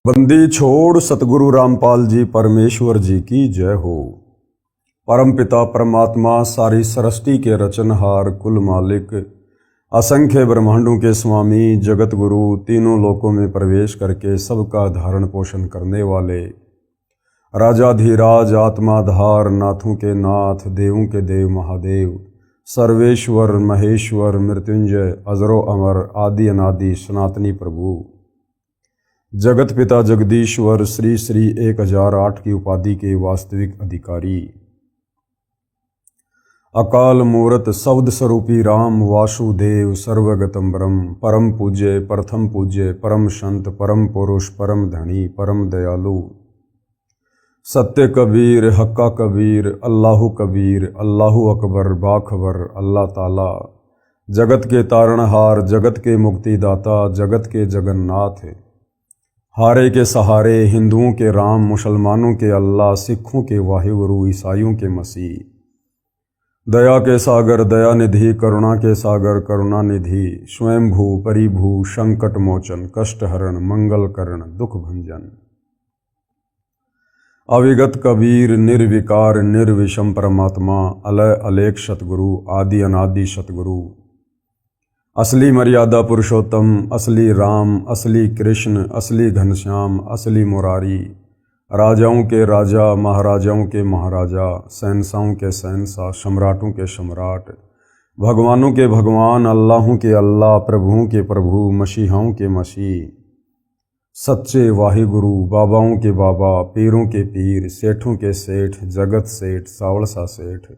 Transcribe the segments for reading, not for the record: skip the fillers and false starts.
बंदी छोड़ सतगुरु रामपाल जी परमेश्वर जी की जय हो। परम पिता परमात्मा सारी सृष्टि के रचनहार कुल मालिक असंख्य ब्रह्मांडों के स्वामी जगत गुरु तीनों लोकों में प्रवेश करके सबका धारण पोषण करने वाले राजाधिराज आत्माधार नाथों के नाथ देवों के देव महादेव सर्वेश्वर महेश्वर मृत्युंजय अजरो अमर आदि अनादि सनातनी प्रभु जगत पिता जगदीश्वर श्री श्री 1008 की उपाधि के वास्तविक अधिकारी अकाल मूरत शब्द स्वरूपी राम वासुदेव सर्वगतम ब्रह्म परम पूज्य प्रथम पूज्य परम संत परम पुरुष परम धनी परम दयालु सत्य कबीर हक्का कबीर अल्लाहु अकबर बाखबर अल्लाह ताला जगत के तारणहार जगत के मुक्तिदाता जगत के जगन्नाथ हारे के सहारे हिंदुओं के राम मुसलमानों के अल्लाह सिखों के वाहिगुरु ईसाइयों के मसीह दया के सागर दया निधि करुणा के सागर करुणा निधि स्वयंभू परिभू संकट मोचन कष्ट हरण मंगल करण दुख भंजन अविगत कबीर निर्विकार निर्विषम परमात्मा अलय अलेख सतगुरु आदि अनादि सतगुरु असली मर्यादा पुरुषोत्तम असली राम असली कृष्ण असली घनश्याम असली मुरारी राजाओं के राजा महाराजाओं के महाराजा शहंशाहों के शहंशाह सम्राटों के सम्राट भगवानों के भगवान अल्लाहों के अल्लाह प्रभुओं के प्रभु मसीहाओं के मसीह सच्चे वाहिगुरु बाबाओं के बाबा पीरों के पीर सेठों के सेठ जगत सेठ सावलसा सेठ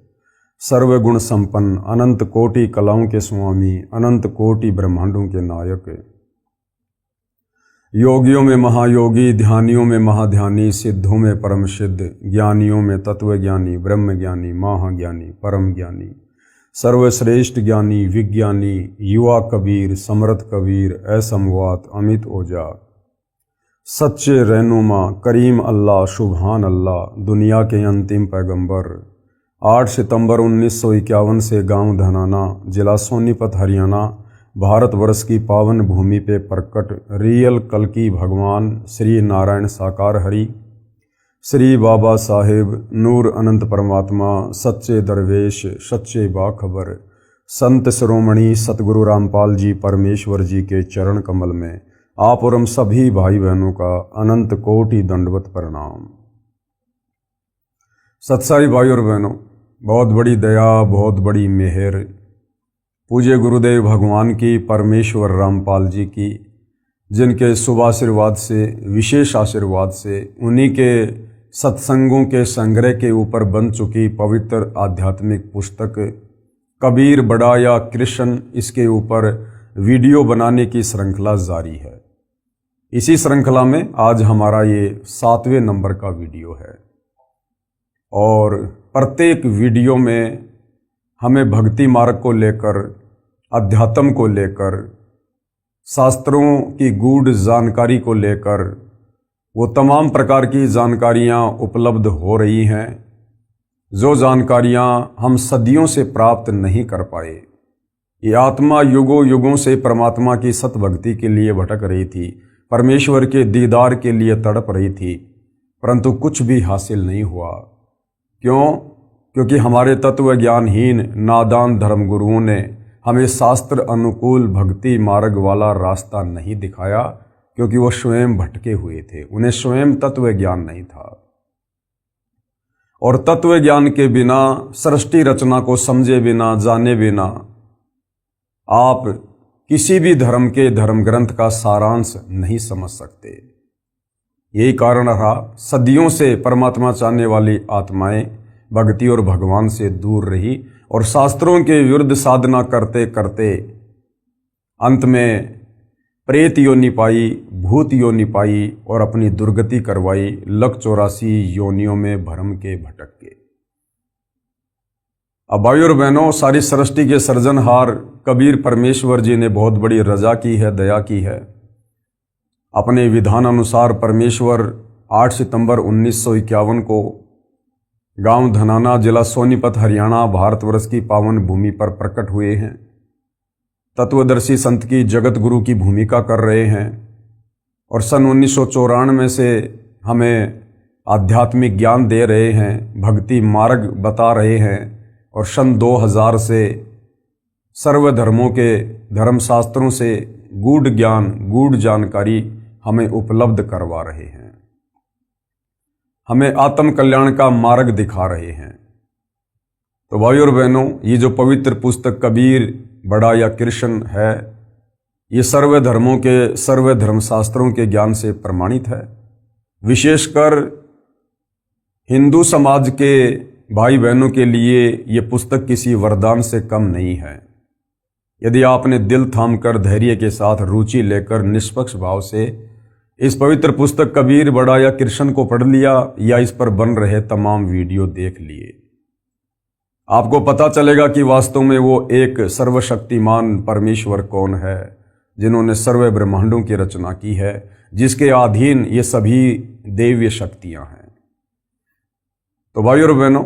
सर्वगुण संपन्न अनंत कोटि कलाओं के स्वामी अनंत कोटि ब्रह्मांडों के नायक योगियों में महायोगी ध्यानियों में महाध्यानी सिद्धों में परम सिद्ध ज्ञानियों में तत्वज्ञानी ब्रह्म ज्ञानी महाज्ञानी परम ज्ञानी सर्वश्रेष्ठ ज्ञानी विज्ञानी युवा कबीर समर्थ कबीर असमवात अमित ओजा सच्चे रहनुमा करीम अल्लाह सुभान अल्लाह दुनिया के अंतिम पैगंबर 8 सितंबर 1951 से गांव धनाना जिला सोनीपत हरियाणा भारतवर्ष की पावन भूमि पे प्रकट रियल कल्कि भगवान श्री नारायण साकार हरि श्री बाबा साहेब नूर अनंत परमात्मा सच्चे दरवेश सच्चे बाखबर संत शिरोमणि सतगुरु रामपाल जी परमेश्वर जी के चरण कमल में आप और हम सभी भाई बहनों का अनंत कोटि दंडवत प्रणाम। सत्साई भाई और बहनों, बहुत बड़ी दया बहुत बड़ी मेहर पूज्य गुरुदेव भगवान की परमेश्वर रामपाल जी की जिनके शुभ आशीर्वाद से विशेष आशीर्वाद से उन्हीं के सत्संगों के संग्रह के ऊपर बन चुकी पवित्र आध्यात्मिक पुस्तक कबीर बड़ा या कृष्ण इसके ऊपर वीडियो बनाने की श्रृंखला जारी है। इसी श्रृंखला में आज हमारा ये 7वें नंबर का वीडियो है और प्रत्येक वीडियो में हमें भक्ति मार्ग को लेकर अध्यात्म को लेकर शास्त्रों की गूढ़ जानकारी को लेकर वो तमाम प्रकार की जानकारियाँ उपलब्ध हो रही हैं जो जानकारियाँ हम सदियों से प्राप्त नहीं कर पाए। ये आत्मा युगों युगों से परमात्मा की सतभक्ति के लिए भटक रही थी, परमेश्वर के दीदार के लिए तड़प रही थी, परंतु कुछ भी हासिल नहीं हुआ। क्यों? क्योंकि हमारे तत्व ज्ञानहीन नादान धर्मगुरुओं ने हमें शास्त्र अनुकूल भक्ति मार्ग वाला रास्ता नहीं दिखाया, क्योंकि वो स्वयं भटके हुए थे, उन्हें स्वयं तत्व ज्ञान नहीं था। और तत्व ज्ञान के बिना सृष्टि रचना को समझे बिना जाने बिना आप किसी भी धर्म के धर्म ग्रंथ का सारांश नहीं समझ सकते। यही कारण रहा सदियों से परमात्मा चाहने वाली आत्माएं भक्ति और भगवान से दूर रही और शास्त्रों के विरुद्ध साधना करते करते अंत में प्रेत योनि पाई, भूत योनि पाई और अपनी दुर्गति करवाई, 184 योनियों में भरम के भटक के। अब भाई और बहनों, सारी सृष्टि के सृजनहार कबीर परमेश्वर जी ने बहुत बड़ी रजा की है, दया की है। अपने विधान अनुसार परमेश्वर 8 सितंबर 1951 को गांव धनाना जिला सोनीपत हरियाणा भारतवर्ष की पावन भूमि पर प्रकट हुए हैं। तत्वदर्शी संत की जगत गुरु की भूमिका कर रहे हैं और सन 1994 से हमें आध्यात्मिक ज्ञान दे रहे हैं, भक्ति मार्ग बता रहे हैं, और सन 2000 से सर्वधर्मों के धर्मशास्त्रों से गूढ़ ज्ञान, गूढ़ जानकारी हमें उपलब्ध करवा रहे हैं, हमें आत्म कल्याण का मार्ग दिखा रहे हैं। तो भाइयों और बहनों, ये जो पवित्र पुस्तक कबीर बड़ा या कृष्ण है, ये सर्व धर्मों के, सर्व धर्मशास्त्रों के ज्ञान से प्रमाणित है। विशेषकर हिंदू समाज के भाई बहनों के लिए ये पुस्तक किसी वरदान से कम नहीं है। यदि आपने दिल थामकर धैर्य के साथ रुचि लेकर निष्पक्ष भाव से इस पवित्र पुस्तक कबीर बड़ा या कृष्ण को पढ़ लिया या इस पर बन रहे तमाम वीडियो देख लिए, आपको पता चलेगा कि वास्तव में वो एक सर्वशक्तिमान परमेश्वर कौन है, जिन्होंने सर्व ब्रह्मांडों की रचना की है, जिसके अधीन ये सभी दैवीय शक्तियां हैं। तो भाइयों और बहनों,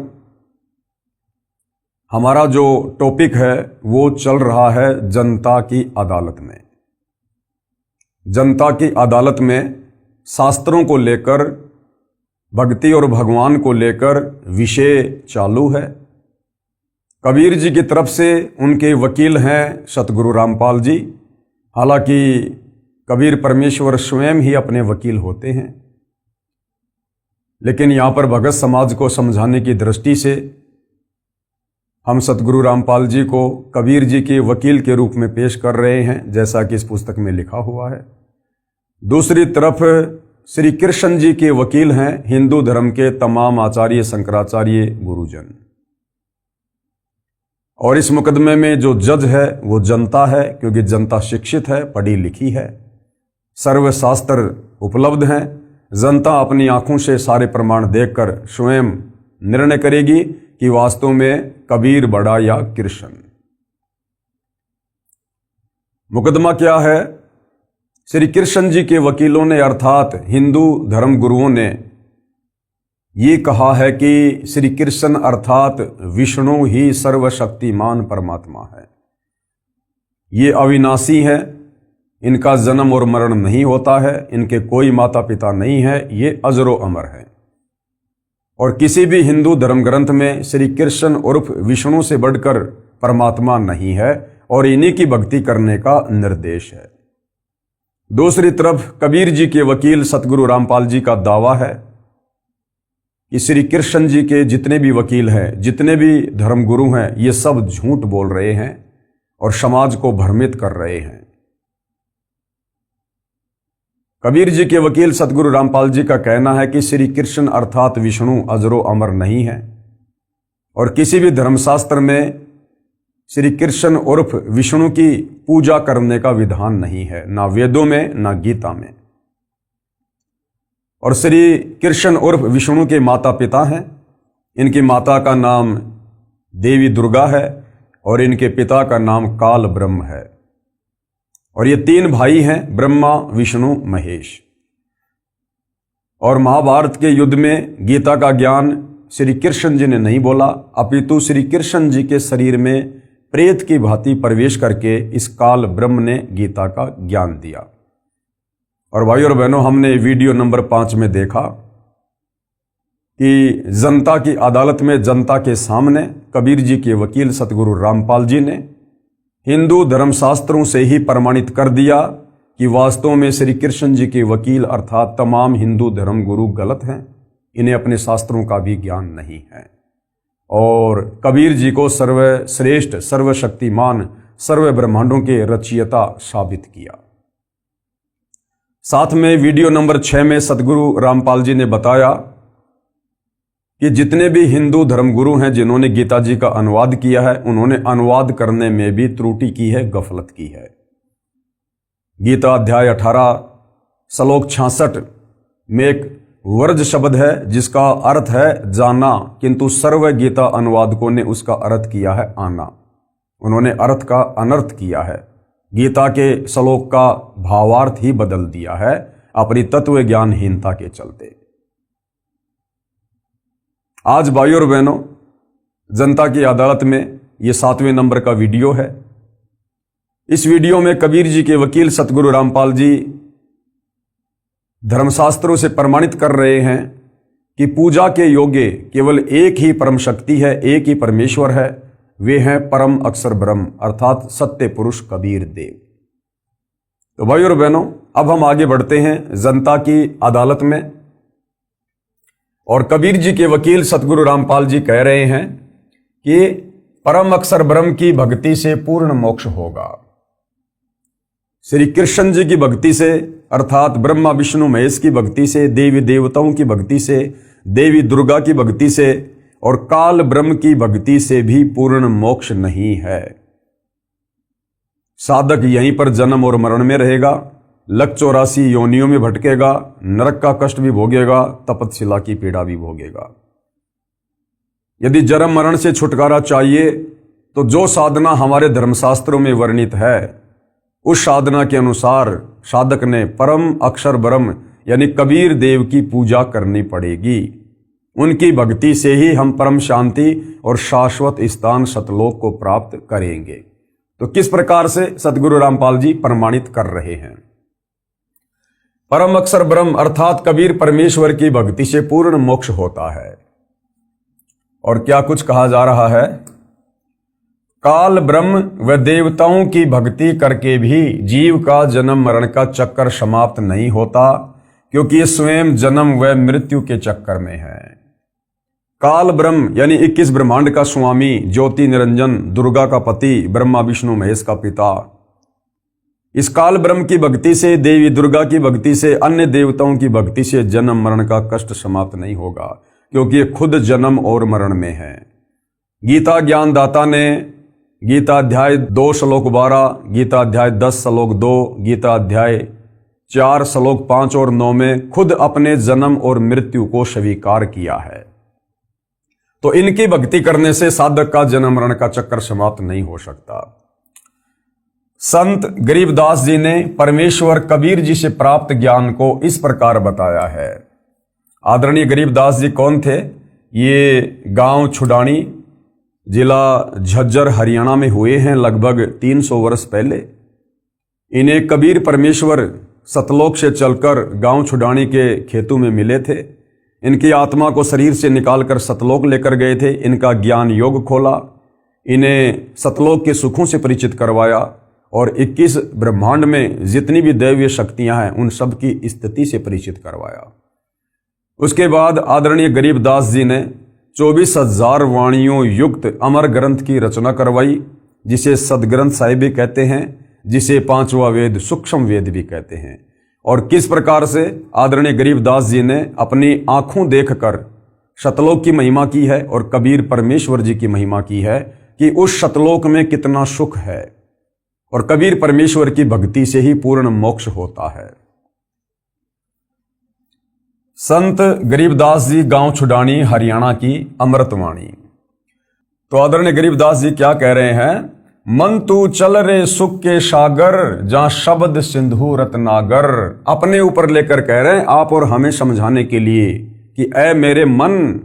हमारा जो टॉपिक है वो चल रहा है जनता की अदालत में। जनता की अदालत में शास्त्रों को लेकर, भक्ति और भगवान को लेकर विषय चालू है। कबीर जी की तरफ से उनके वकील हैं सतगुरु रामपाल जी। हालांकि कबीर परमेश्वर स्वयं ही अपने वकील होते हैं, लेकिन यहाँ पर भगत समाज को समझाने की दृष्टि से हम सतगुरु रामपाल जी को कबीर जी के वकील के रूप में पेश कर रहे हैं, जैसा कि इस पुस्तक में लिखा हुआ है। दूसरी तरफ श्री कृष्ण जी के वकील हैं हिंदू धर्म के तमाम आचार्य, शंकराचार्य, गुरुजन। और इस मुकदमे में जो जज है वो जनता है, क्योंकि जनता शिक्षित है, पढ़ी लिखी है, सर्वशास्त्र उपलब्ध हैं। जनता अपनी आंखों से सारे प्रमाण देखकर स्वयं निर्णय करेगी कि वास्तव में कबीर बड़ा या कृष्ण। मुकदमा क्या है? श्री कृष्ण जी के वकीलों ने अर्थात हिंदू धर्म गुरुओं ने ये कहा है कि श्री कृष्ण अर्थात विष्णु ही सर्वशक्तिमान परमात्मा है। ये अविनाशी है, इनका जन्म और मरण नहीं होता है, इनके कोई माता पिता नहीं है, ये अजरो अमर है। और किसी भी हिंदू धर्म ग्रंथ में श्री कृष्ण उर्फ विष्णु से बढ़कर परमात्मा नहीं है, और इन्हीं की भक्ति करने का निर्देश है। दूसरी तरफ कबीर जी के वकील सतगुरु रामपाल जी का दावा है कि श्री कृष्ण जी के जितने भी वकील हैं, जितने भी धर्मगुरु हैं, ये सब झूठ बोल रहे हैं और समाज को भ्रमित कर रहे हैं। कबीर जी के वकील सतगुरु रामपाल जी का कहना है कि श्री कृष्ण अर्थात विष्णु अजरो अमर नहीं है, और किसी भी धर्मशास्त्र में श्री कृष्ण उर्फ विष्णु की पूजा करने का विधान नहीं है, ना वेदों में ना गीता में। और श्री कृष्ण उर्फ विष्णु के माता पिता हैं। इनकी माता का नाम देवी दुर्गा है और इनके पिता का नाम काल ब्रह्म है। और ये तीन भाई हैं, ब्रह्मा, विष्णु, महेश। और महाभारत के युद्ध में गीता का ज्ञान श्री कृष्ण जी ने नहीं बोला, अपितु श्री कृष्ण जी के शरीर में प्रेत की भांति प्रवेश करके इस काल ब्रह्म ने गीता का ज्ञान दिया। और भाइयों और बहनों, हमने वीडियो नंबर 5 में देखा कि जनता की अदालत में जनता के सामने कबीर जी के वकील सतगुरु रामपाल जी ने हिंदू धर्मशास्त्रों से ही प्रमाणित कर दिया कि वास्तव में श्री कृष्ण जी के वकील अर्थात तमाम हिंदू धर्म गुरु गलत हैं, इन्हें अपने शास्त्रों का भी ज्ञान नहीं है। और कबीर जी को सर्वश्रेष्ठ, सर्वशक्तिमान, सर्व ब्रह्मांडों के रचयिता साबित किया। साथ में वीडियो नंबर 6 में सतगुरु रामपाल जी ने बताया कि जितने भी हिंदू धर्मगुरु हैं जिन्होंने गीता जी का अनुवाद किया है, उन्होंने अनुवाद करने में भी त्रुटि की है, गफलत की है। गीता अध्याय 18 श्लोक 66 में एक वर्ज शब्द है जिसका अर्थ है जाना, किंतु सर्व गीता अनुवादकों ने उसका अर्थ किया है आना। उन्होंने अर्थ का अनर्थ किया है, गीता के श्लोक का भावार्थ ही बदल दिया है अपनी तत्व ज्ञानहीनता के चलते। आज भाइयों और बहनों, जनता की अदालत में ये 7वें नंबर का वीडियो है। इस वीडियो में कबीर जी के वकील सतगुरु रामपाल जी धर्मशास्त्रों से प्रमाणित कर रहे हैं कि पूजा के योग्य केवल एक ही परम शक्ति है, एक ही परमेश्वर है, वे हैं परम अक्षर ब्रह्म अर्थात सत्य पुरुष कबीर देव। तो भाई और बहनों, अब हम आगे बढ़ते हैं जनता की अदालत में। और कबीर जी के वकील सतगुरु रामपाल जी कह रहे हैं कि परम अक्षर ब्रह्म की भक्ति से पूर्ण मोक्ष होगा। श्री कृष्ण जी की भक्ति से अर्थात ब्रह्मा विष्णु महेश की भक्ति से, देवी देवताओं की भक्ति से, देवी दुर्गा की भक्ति से और काल ब्रह्म की भक्ति से भी पूर्ण मोक्ष नहीं है। साधक यहीं पर जन्म और मरण में रहेगा, लक 84 योनियों में भटकेगा, नरक का कष्ट भी भोगेगा, तपतशिला की पीड़ा भी भोगेगा। यदि जन्म मरण से छुटकारा चाहिए तो जो साधना हमारे धर्मशास्त्रों में वर्णित है उस साधना के अनुसार साधक ने परम अक्षर ब्रह्म यानी कबीर देव की पूजा करनी पड़ेगी। उनकी भक्ति से ही हम परम शांति और शाश्वत स्थान सतलोक को प्राप्त करेंगे। तो किस प्रकार से सतगुरु रामपाल जी प्रमाणित कर रहे हैं। परम अक्षर ब्रह्म अर्थात कबीर परमेश्वर की भक्ति से पूर्ण मोक्ष होता है। और क्या कुछ कहा जा रहा है, काल ब्रह्म व देवताओं की भक्ति करके भी जीव का जन्म मरण का चक्कर समाप्त नहीं होता, क्योंकि ये स्वयं जन्म व मृत्यु के चक्कर में है। काल ब्रह्म यानी 21 ब्रह्मांड का स्वामी, ज्योति निरंजन, दुर्गा का पति, ब्रह्मा विष्णु महेश का पिता। इस काल ब्रह्म की भक्ति से, देवी दुर्गा की भक्ति से, अन्य देवताओं की भक्ति से जन्म मरण का कष्ट समाप्त नहीं होगा, क्योंकि ये खुद जन्म और मरण में है। गीता ज्ञानदाता ने गीता अध्याय 2 श्लोक 12, गीता अध्याय 10 श्लोक 2, गीता अध्याय 4 श्लोक 5 और 9 में खुद अपने जन्म और मृत्यु को स्वीकार किया है। तो इनकी भक्ति करने से साधक का जन्म मरण का चक्कर समाप्त नहीं हो सकता। संत गरीबदास जी ने परमेश्वर कबीर जी से प्राप्त ज्ञान को इस प्रकार बताया है। आदरणीय गरीबदास जी कौन थे? ये गांव छुडानी, जिला झज्जर, हरियाणा में हुए हैं लगभग 300 वर्ष पहले। इन्हें कबीर परमेश्वर सतलोक से चलकर गांव छुडानी के खेतों में मिले थे। इनकी आत्मा को शरीर से निकालकर सतलोक लेकर गए थे। इनका ज्ञान योग खोला, इन्हें सतलोक के सुखों से परिचित करवाया और 21 ब्रह्मांड में जितनी भी दैवीय शक्तियां हैं उन सब की स्थिति से परिचित करवाया। उसके बाद आदरणीय गरीबदास जी ने 24,000 वाणियों युक्त अमर ग्रंथ की रचना करवाई, जिसे सदग्रंथ साहिब भी कहते हैं, जिसे 5वां वेद सूक्ष्म वेद भी कहते हैं। और किस प्रकार से आदरणीय गरीबदास जी ने अपनी आंखों देखकर सतलोक की महिमा की है और कबीर परमेश्वर जी की महिमा की है कि उस सतलोक में कितना सुख है। और कबीर परमेश्वर की भक्ति से ही पूर्ण मोक्ष होता है। संत गरीबदास जी गांव छुडानी, हरियाणा की अमृतवाणी। तो आदरणीय गरीबदास जी क्या कह रहे हैं? मन तू चल रे सुख के सागर, जहां शब्द सिंधु रत्नागर। अपने ऊपर लेकर कह रहे हैं आप और हमें समझाने के लिए कि ऐ मेरे मन,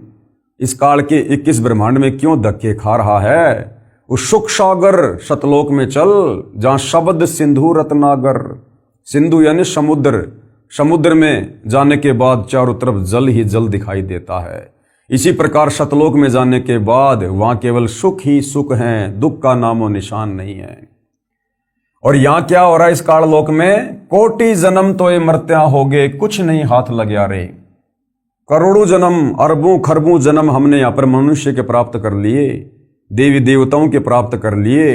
इस काल के 21 ब्रह्मांड में क्यों धक्के खा रहा है? उस सुख सागर सतलोक में चल, जहां शब्द सिंधु रत्नागर। सिंधु यानी समुद्र, समुद्र में जाने के बाद चारों तरफ जल ही जल दिखाई देता है। इसी प्रकार सतलोक में जाने के बाद वहां केवल सुख ही सुख हैं, दुख का नामो निशान नहीं है। और यहां क्या हो रहा है इस काल लोक में? कोटि जन्म तो ये मर्त्या हो गए, कुछ नहीं हाथ लग्या रे। करोड़ों जन्म, अरबों खरबों जन्म हमने यहां पर मनुष्य के प्राप्त कर लिए, देवी देवताओं के प्राप्त कर लिए।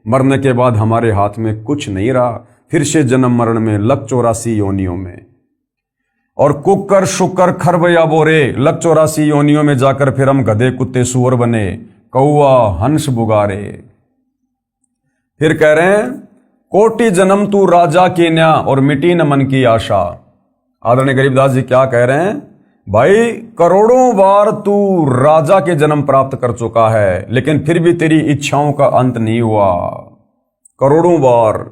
मरने के बाद हमारे हाथ में कुछ नहीं रहा, फिर से जन्म मरण में लक 84 योनियों में। और कुकर शुकर खरबया बोरे, लक 84 योनियों में जाकर फिर हम गधे कुत्ते सुअर बने, कौआ हंस बुगारे। फिर कह रहे हैं कोटि जन्म तू राजा के न्या और मिटी न मन की आशा। आदरणीय गरीबदास जी क्या कह रहे हैं? भाई करोड़ों बार तू राजा के जन्म प्राप्त कर चुका है, लेकिन फिर भी तेरी इच्छाओं का अंत नहीं हुआ। करोड़ों बार।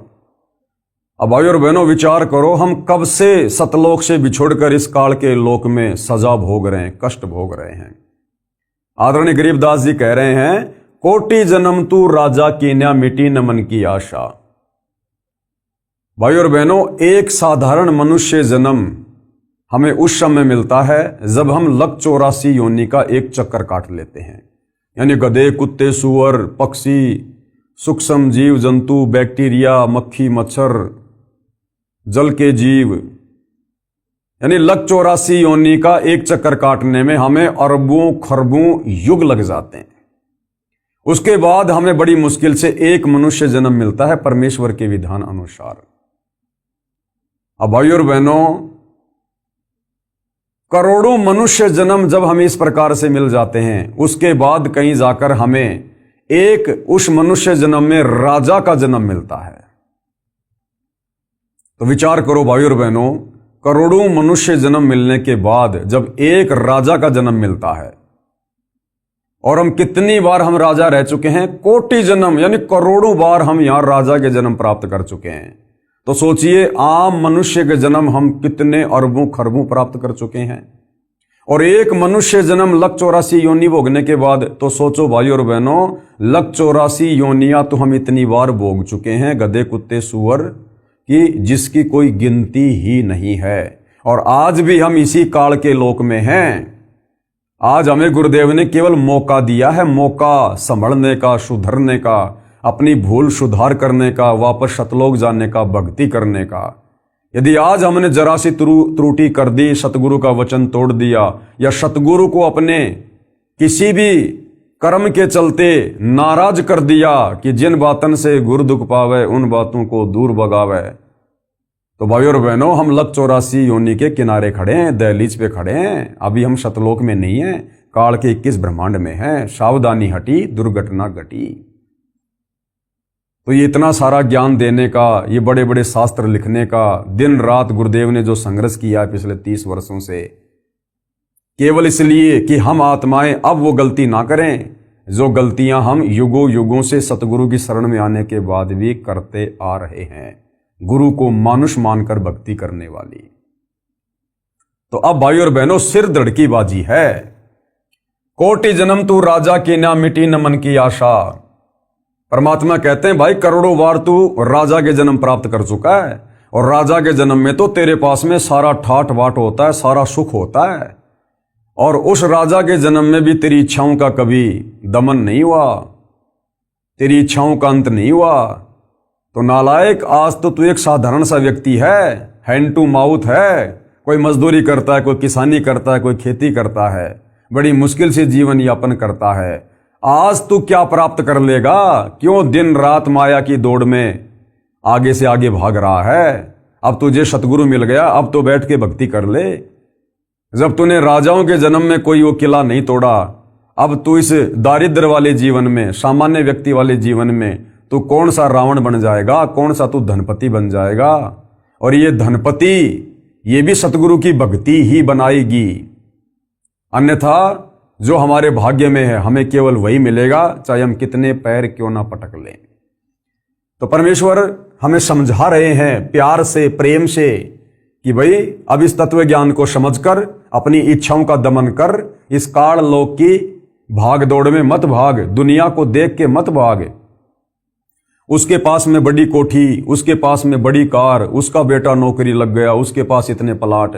अब भाई और बहनों विचार करो, हम कब से सतलोक से बिछुड़कर इस काल के लोक में सजा भोग रहे हैं, कष्ट भोग रहे हैं। आदरणीय गरीबदास जी कह रहे हैं कोटि जन्म तू राजा की न्या मिटी न मन की आशा। भाई और बहनों, एक साधारण मनुष्य जन्म हमें उस समय मिलता है जब हम लक 84 योनि का एक चक्कर काट लेते हैं। यानी गधे, कुत्ते, सूअर, पक्षी, सूक्ष्म जीव जंतु, बैक्टीरिया, मक्खी, मच्छर, जल के जीव, यानी लक 84 योनि का एक चक्कर काटने में हमें अरबों खरबों युग लग जाते हैं। उसके बाद हमें बड़ी मुश्किल से एक मनुष्य जन्म मिलता है परमेश्वर के विधान अनुसार। अब भाइयों और बहनों, करोड़ों मनुष्य जन्म जब हमें इस प्रकार से मिल जाते हैं, उसके बाद कहीं जाकर हमें एक उस मनुष्य जन्म में राजा का जन्म मिलता है। तो विचार करो भाइयों और बहनों, करोड़ों मनुष्य जन्म मिलने के बाद जब एक राजा का जन्म मिलता है, और हम कितनी बार हम राजा रह चुके हैं, कोटि जन्म यानी करोड़ों बार हम यहां राजा के जन्म प्राप्त कर चुके हैं। तो सोचिए आम मनुष्य के जन्म हम कितने अरबों खरबों प्राप्त कर चुके हैं, और एक मनुष्य जन्म लक 84 योनि भोगने के बाद तो सोचो भाइयों और बहनों, लक 84 योनियां तो हम इतनी बार भोग चुके हैं, गधे, कुत्ते, सूअर की जिसकी कोई गिनती ही नहीं है। और आज भी हम इसी काल के लोक में हैं। आज हमें गुरुदेव ने केवल मौका दिया है, मौका संभलने का, सुधरने का, अपनी भूल सुधार करने का, वापस सतलोक जाने का, भक्ति करने का। यदि आज हमने जरा सी त्रुटि कर दी, सतगुरु का वचन तोड़ दिया, या सतगुरु को अपने किसी भी कर्म के चलते नाराज कर दिया कि जिन बातन से गुरु दुख पावे उन बातों को दूर भगावे, तो भाइयों और बहनों, हम लक 84 योनि के किनारे खड़े हैं, दहलीज पे खड़े हैं। अभी हम सतलोक में नहीं हैं, काल के 21 ब्रह्मांड में हैं। सावधानी हटी, दुर्घटना घटी। तो ये इतना सारा ज्ञान देने का, ये बड़े बड़े शास्त्र लिखने का, दिन रात गुरुदेव ने जो संघर्ष किया है पिछले 30 वर्षों से, केवल इसलिए कि हम आत्माएं अब वो गलती ना करें जो गलतियां हम युगों युगों से सतगुरु की शरण में आने के बाद भी करते आ रहे हैं, गुरु को मानुष मानकर भक्ति करने वाली। तो अब भाइयों और बहनों, सिर धड़ की बाजी है। कोटि जन्म तू राजा की ना मिटी न मन की आशा। परमात्मा कहते हैं भाई करोड़ों बार तू राजा के जन्म प्राप्त कर चुका है, और राजा के जन्म में तो तेरे पास में सारा ठाट बाट होता है, सारा सुख होता है, और उस राजा के जन्म में भी तेरी इच्छाओं का कभी दमन नहीं हुआ, तेरी इच्छाओं का अंत नहीं हुआ। तो नालायक, आज तो तू एक साधारण सा व्यक्ति है, हैंड टू माउथ है, कोई मजदूरी करता है, कोई किसानी करता है, कोई खेती करता है, बड़ी मुश्किल से जीवन यापन करता है। आज तू क्या प्राप्त कर लेगा? क्यों दिन रात माया की दौड़ में आगे से आगे भाग रहा है? अब तुझे सतगुरु मिल गया, अब तो बैठ के भक्ति कर ले। जब तूने राजाओं के जन्म में कोई वो किला नहीं तोड़ा, अब तू इस दारिद्र वाले जीवन में, सामान्य व्यक्ति वाले जीवन में तू कौन सा रावण बन जाएगा, कौन सा तू धनपति बन जाएगा। और ये धनपति, ये भी सतगुरु की भक्ति ही बनाएगी, अन्यथा जो हमारे भाग्य में है हमें केवल वही मिलेगा, चाहे हम कितने पैर क्यों ना पटक लें। तो परमेश्वर हमें समझा रहे हैं प्यार से, प्रेम से, कि भाई अब इस तत्व ज्ञान को समझकर अपनी इच्छाओं का दमन कर, इस काल लोक की भाग दौड़ में मत भाग, दुनिया को देख के मत भाग। उसके पास में बड़ी कोठी, उसके पास में बड़ी कार, उसका बेटा नौकरी लग गया, उसके पास इतने प्लाट,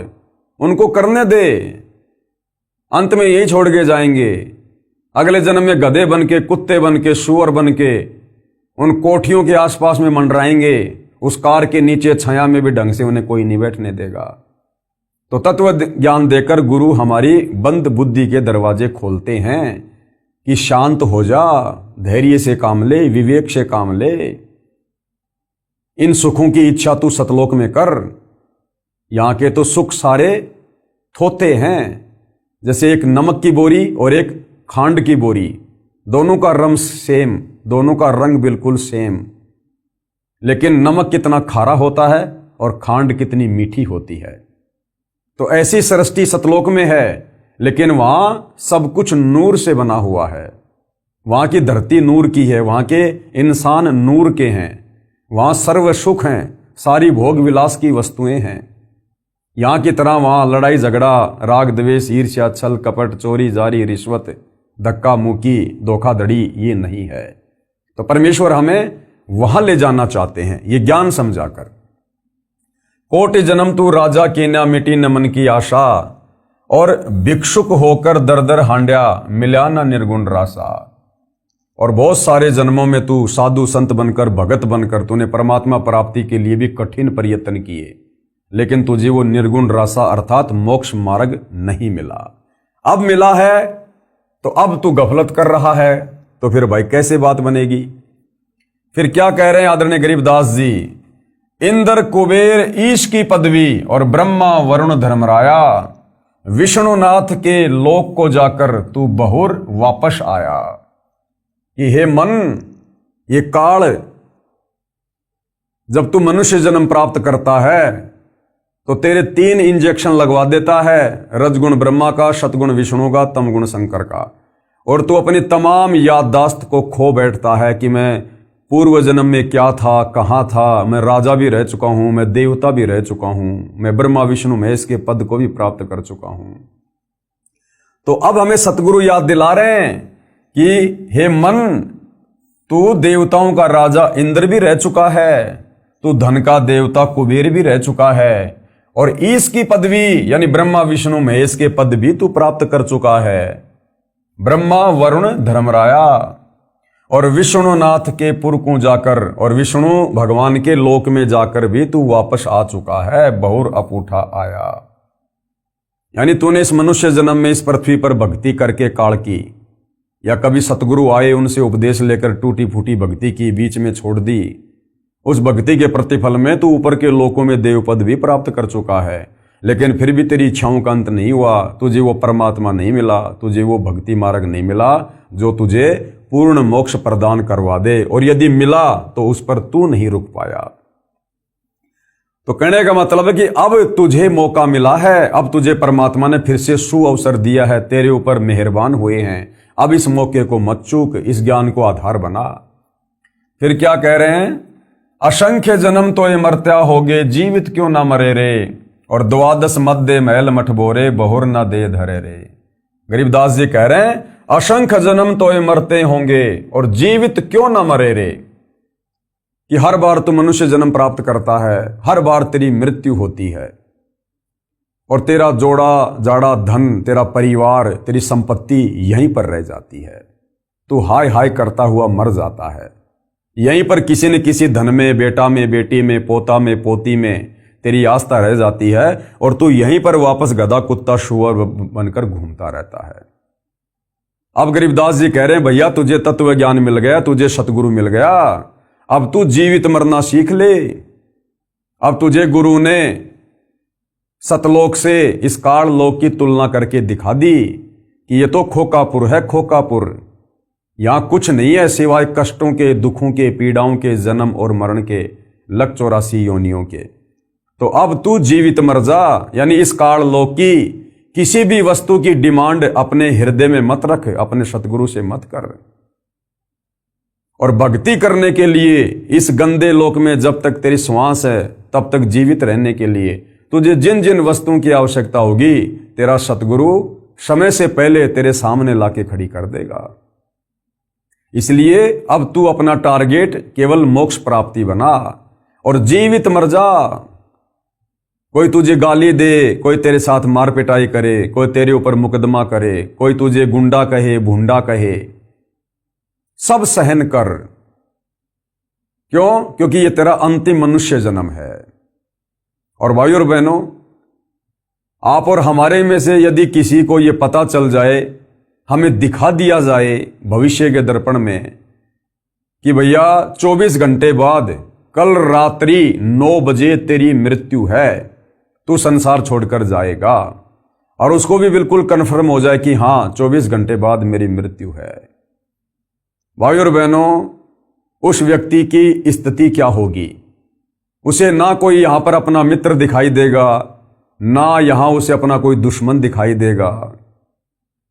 उनको करने दे, अंत में यही छोड़ के जाएंगे। अगले जन्म में गधे बन के, कुत्ते बन के, सूअर बन के उन कोठियों के आसपास में मंडराएंगे, उस कार के नीचे छाया में भी ढंग से उन्हें कोई नहीं बैठने देगा। तो तत्व ज्ञान देकर गुरु हमारी बंद बुद्धि के दरवाजे खोलते हैं कि शांत हो जा, धैर्य से काम ले, विवेक से काम ले, इन सुखों की इच्छा तू सतलोक में कर। यहां के तो सुख सारे थोते हैं, जैसे एक नमक की बोरी और एक खांड की बोरी, दोनों का रंग सेम, दोनों का रंग बिल्कुल सेम, लेकिन नमक कितना खारा होता है और खांड कितनी मीठी होती है। तो ऐसी सृष्टि सतलोक में है, लेकिन वहां सब कुछ नूर से बना हुआ है। वहां की धरती नूर की है, वहां के इंसान नूर के हैं, वहां सर्व सुख हैं, सारी भोग विलास की वस्तुएं हैं। यहां की तरह वहां लड़ाई झगड़ा, राग द्वेष, ईर्ष्या, छल कपट, चोरी जारी, रिश्वत, धक्का मुक्की, धोखाधड़ी ये नहीं है। तो परमेश्वर हमें वहां ले जाना चाहते हैं, ये ज्ञान समझाकर कोटि जन्म तू राजा की ना मिटी न मन की आशा, और भिक्षुक होकर दर दर हांड्या मिला ना निर्गुण रासा। और बहुत सारे जन्मों में तू साधु संत बनकर भगत बनकर तूने परमात्मा प्राप्ति के लिए भी कठिन प्रयत्न किए, लेकिन तुझे वो निर्गुण रासा अर्थात मोक्ष मार्ग नहीं मिला। अब मिला है तो अब तू गफलत कर रहा है, तो फिर भाई कैसे बात बनेगी। फिर क्या कह रहे हैं आदरणीय गरीबदास जी, इंद्र कुबेर ईश की पदवी और ब्रह्मा वरुण धर्मराया, विष्णुनाथ के लोक को जाकर तू बहुर वापस आया। कि हे मन, ये काल जब तू मनुष्य जन्म प्राप्त करता है तो तेरे 3 इंजेक्शन लगवा देता है, रजगुण ब्रह्मा का, सतगुण विष्णु का, तमगुण शंकर का, और तू अपनी तमाम याददाश्त को खो बैठता है कि मैं पूर्व जन्म में क्या था, कहाँ था, मैं राजा भी रह चुका हूं, मैं देवता भी रह चुका हूं, मैं ब्रह्मा विष्णु महेश के पद को भी प्राप्त कर चुका हूं। तो अब हमें सतगुरु याद दिला रहे हैं कि हे मन, तू देवताओं का राजा इंद्र भी रह चुका है, तू धन का देवता कुबेर भी रह चुका है, और ईश की पदवी यानी ब्रह्मा विष्णु महेश के पद भी तू प्राप्त कर चुका है। ब्रह्मा वरुण धर्मराया और विष्णुनाथ के पुर को जाकर और विष्णु भगवान के लोक में जाकर भी तू वापस आ चुका है, बहुर अपूठा आया। यानी तूने इस मनुष्य जन्म में इस पृथ्वी पर भक्ति करके काल की, या कभी सतगुरु आए उनसे उपदेश लेकर टूटी फूटी भक्ति की, बीच में छोड़ दी, उस भक्ति के प्रतिफल में तू ऊपर के लोकों में देव पद भी प्राप्त कर चुका है, लेकिन फिर भी तेरी इच्छाओं का अंत नहीं हुआ, तुझे वो परमात्मा नहीं मिला, तुझे वो भक्ति मार्ग नहीं मिला जो तुझे पूर्ण मोक्ष प्रदान करवा दे, और यदि मिला तो उस पर तू नहीं रुक पाया। तो कहने का मतलब है कि अब तुझे मौका मिला है, अब तुझे परमात्मा ने फिर से सुअवसर दिया है, तेरे ऊपर मेहरबान हुए हैं, अब इस मौके को मत चूक, इस ज्ञान को आधार बना। फिर क्या कह रहे हैं, असंख्य जन्म तो ये मरत्या होगे, जीवित क्यों ना मरे रे, और 12 मध्य महल मठ बोरे, बहुर ना दे धरे रे। गरीबदास जी कह रहे हैं असंख्य जन्म तो ये मरते होंगे और जीवित क्यों ना मरे रे, कि हर बार तू मनुष्य जन्म प्राप्त करता है, हर बार तेरी मृत्यु होती है, और तेरा जोड़ा जाड़ा धन, तेरा परिवार, तेरी संपत्ति यहीं पर रह जाती है, तू हाय हाय करता हुआ मर जाता है। यहीं पर किसी न किसी धन में, बेटा में, बेटी में, पोता में, पोती में तेरी आस्था रह जाती है, और तू यहीं पर वापस गधा कुत्ता शुअर बनकर घूमता रहता है। अब गरीबदास जी कह रहे हैं भैया तुझे तत्व ज्ञान मिल गया, तुझे सतगुरु मिल गया, अब तू जीवित मरना सीख ले। अब तुझे गुरु ने सतलोक से इस काल लोक की तुलना करके दिखा दी कि ये तो खोकापुर है, खोकापुर, यहां कुछ नहीं है सिवाय कष्टों के, दुखों के, पीड़ाओं के, जन्म और मरण के, लग 84 योनियों के। तो अब तू जीवित मर जा, यानी इस काल लोक की किसी भी वस्तु की डिमांड अपने हृदय में मत रख, अपने सतगुरु से मत कर। और भक्ति करने के लिए इस गंदे लोक में जब तक तेरी श्वास है तब तक जीवित रहने के लिए तुझे जिन जिन वस्तुओं की आवश्यकता होगी, तेरा सतगुरु समय से पहले तेरे सामने लाके खड़ी कर देगा। इसलिए अब तू अपना टारगेट केवल मोक्ष प्राप्ति बना और जीवित मर जा। कोई तुझे गाली दे, कोई तेरे साथ मार पिटाई करे, कोई तेरे ऊपर मुकदमा करे, कोई तुझे गुंडा कहे, भूंडा कहे, सब सहन कर। क्यों? क्योंकि ये तेरा अंतिम मनुष्य जन्म है। और भाई और बहनों, आप और हमारे में से यदि किसी को ये पता चल जाए, हमें दिखा दिया जाए भविष्य के दर्पण में कि भैया 24 घंटे बाद कल रात्रि 9 बजे तेरी मृत्यु है, तू संसार छोड़कर जाएगा, और उसको भी बिल्कुल कन्फर्म हो जाए कि हाँ 24 घंटे बाद मेरी मृत्यु है। भाई और बहनों, उस व्यक्ति की स्थिति क्या होगी? उसे ना कोई यहां पर अपना मित्र दिखाई देगा, ना यहां उसे अपना कोई दुश्मन दिखाई देगा।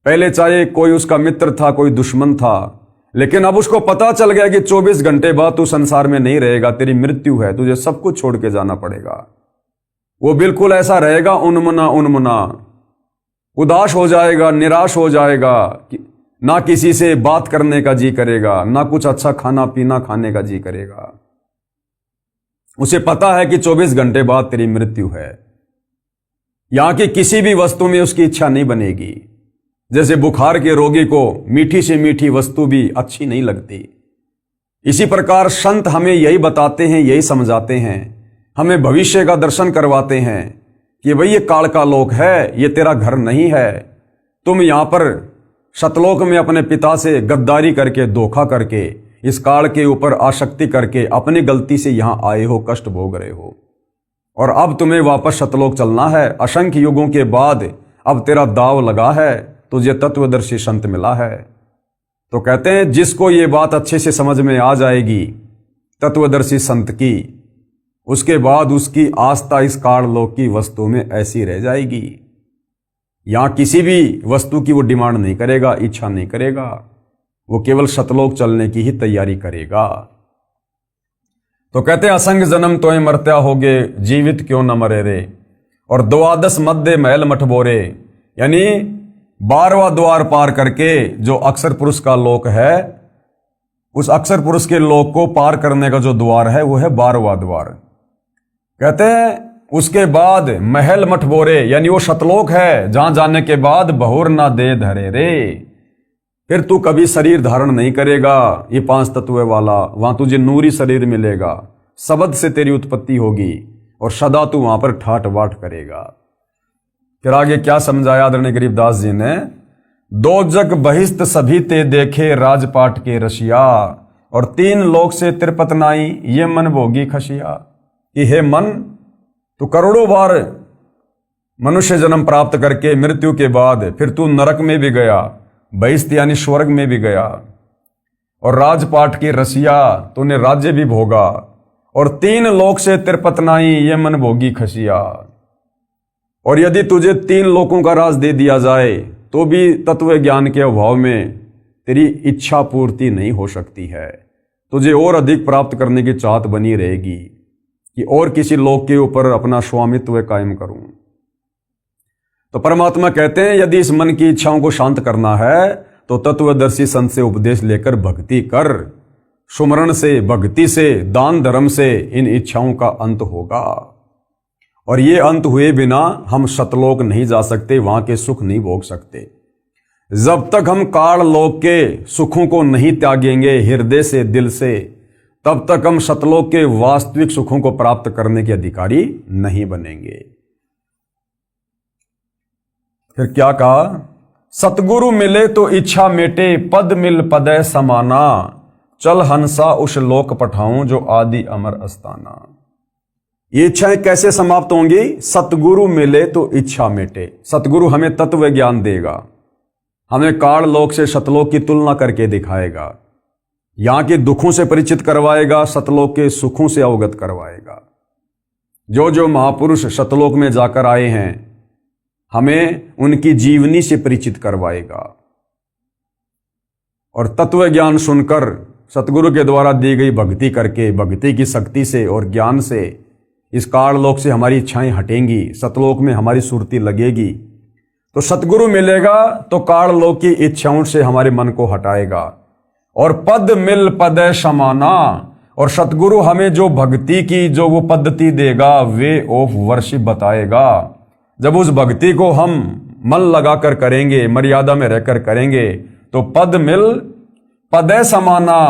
पहले चाहे कोई उसका मित्र था, कोई दुश्मन था, लेकिन अब उसको पता चल गया कि 24 घंटे बाद तू संसार में नहीं रहेगा, तेरी मृत्यु है, तुझे सब कुछ छोड़ के जाना पड़ेगा। वो बिल्कुल ऐसा रहेगा, उन्मुना उन्मुना, उदास हो जाएगा, निराश हो जाएगा, ना किसी से बात करने का जी करेगा, ना कुछ अच्छा खाना पीना खाने का जी करेगा। उसे पता है कि 24 घंटे बाद तेरी मृत्यु है। यहां की किसी भी वस्तु में उसकी इच्छा नहीं बनेगी। जैसे बुखार के रोगी को मीठी से मीठी वस्तु भी अच्छी नहीं लगती, इसी प्रकार संत हमें यही बताते हैं, यही समझाते हैं, हमें भविष्य का दर्शन करवाते हैं कि भाई ये काल का लोक है, ये तेरा घर नहीं है। तुम यहां पर सतलोक में अपने पिता से गद्दारी करके, धोखा करके, इस काल के ऊपर आसक्ति करके अपनी गलती से यहां आए हो, कष्ट भोग रहे हो, और अब तुम्हें वापस सतलोक चलना है। असंख्य युगों के बाद अब तेरा दाव लगा है, तुझे तत्वदर्शी संत मिला है। तो कहते हैं जिसको ये बात अच्छे से समझ में आ जाएगी तत्वदर्शी संत की, उसके बाद उसकी आस्था इस काल लोक की वस्तु में ऐसी रह जाएगी। यहां किसी भी वस्तु की वो डिमांड नहीं करेगा, इच्छा नहीं करेगा, वो केवल सतलोक चलने की ही तैयारी करेगा। तो कहते हैं असंग जन्म तोय मरत्या होगे, जीवित क्यों न मरे रे। और द्वादश मध्य महल मठबोरे, यानी 12वां द्वार पार करके जो अक्षर पुरुष का लोक है, उस अक्षर पुरुष के लोक को पार करने का जो द्वार है वो है 12वां द्वार। कहते हैं उसके बाद महल मठबोरे, यानी वो सतलोक है जहां जाने के बाद बहुर ना दे धरे रे। फिर तू कभी शरीर धारण नहीं करेगा, ये 5 तत्व वाला, वहां तुझे नूरी शरीर मिलेगा, शब्द से तेरी उत्पत्ति होगी और सदा तू वहां पर ठाट बाट करेगा। फिर आगे क्या समझाया आदरणीय गरीबदास जी ने, दो जग बहिस्त सभी ते देखे राजपाट के रशिया, और 3 लोक से तिरपत नाई ये मन भोगी खशिया। कि हे मन, तू करोड़ों बार मनुष्य जन्म प्राप्त करके मृत्यु के बाद फिर तू नरक में भी गया, बहिस्त यानी स्वर्ग में भी गया, और राजपाट की रसिया, तूने राज्य भी भोगा, और 3 लोक से तिरपत नाई ये मन भोगी खसिया। और यदि तुझे 3 लोकों का राज दे दिया जाए तो भी तत्व ज्ञान के अभाव में तेरी इच्छा पूर्ति नहीं हो सकती है। तुझे और अधिक प्राप्त करने की चाहत बनी रहेगी कि और किसी लोक के ऊपर अपना स्वामित्व कायम करूं। तो परमात्मा कहते हैं यदि इस मन की इच्छाओं को शांत करना है तो तत्वदर्शी संत से उपदेश लेकर भक्ति कर। सुमरण से, भक्ति से, दान धर्म से इन इच्छाओं का अंत होगा, और ये अंत हुए बिना हम सतलोक नहीं जा सकते, वहां के सुख नहीं भोग सकते। जब तक हम काल लोक के सुखों को नहीं त्यागेंगे हृदय से, दिल से, तब तक हम सतलोक के वास्तविक सुखों को प्राप्त करने के अधिकारी नहीं बनेंगे। फिर क्या कहा, सतगुरु मिले तो इच्छा मेटे, पद मिल पदय समाना, चल हंसा उस लोक पठाऊं जो आदि अमर अस्ताना। ये इच्छाएं कैसे समाप्त होंगी? सतगुरु मिले तो इच्छा मेटे। सतगुरु हमें तत्व ज्ञान देगा, हमें काल लोक से सतलोक की तुलना करके दिखाएगा, यहां के दुखों से परिचित करवाएगा, सतलोक के सुखों से अवगत करवाएगा। जो जो महापुरुष सतलोक में जाकर आए हैं हमें उनकी जीवनी से परिचित करवाएगा, और तत्व ज्ञान सुनकर सतगुरु के द्वारा दी गई भक्ति करके, भक्ति की शक्ति से और ज्ञान से इस काल लोक से हमारी इच्छाएं हटेंगी, सतलोक में हमारी सुरती लगेगी। तो सतगुरु मिलेगा तो काल लोक की इच्छाओं से हमारे मन को हटाएगा, और पद मिल पदय समाना, और सतगुरु हमें जो भक्ति की जो वो पद्धति देगा, वे ऑफ वर्शिप बताएगा। जब उस भक्ति को हम मन लगाकर करेंगे, मर्यादा में रहकर करेंगे, तो पद मिल पदय समाना,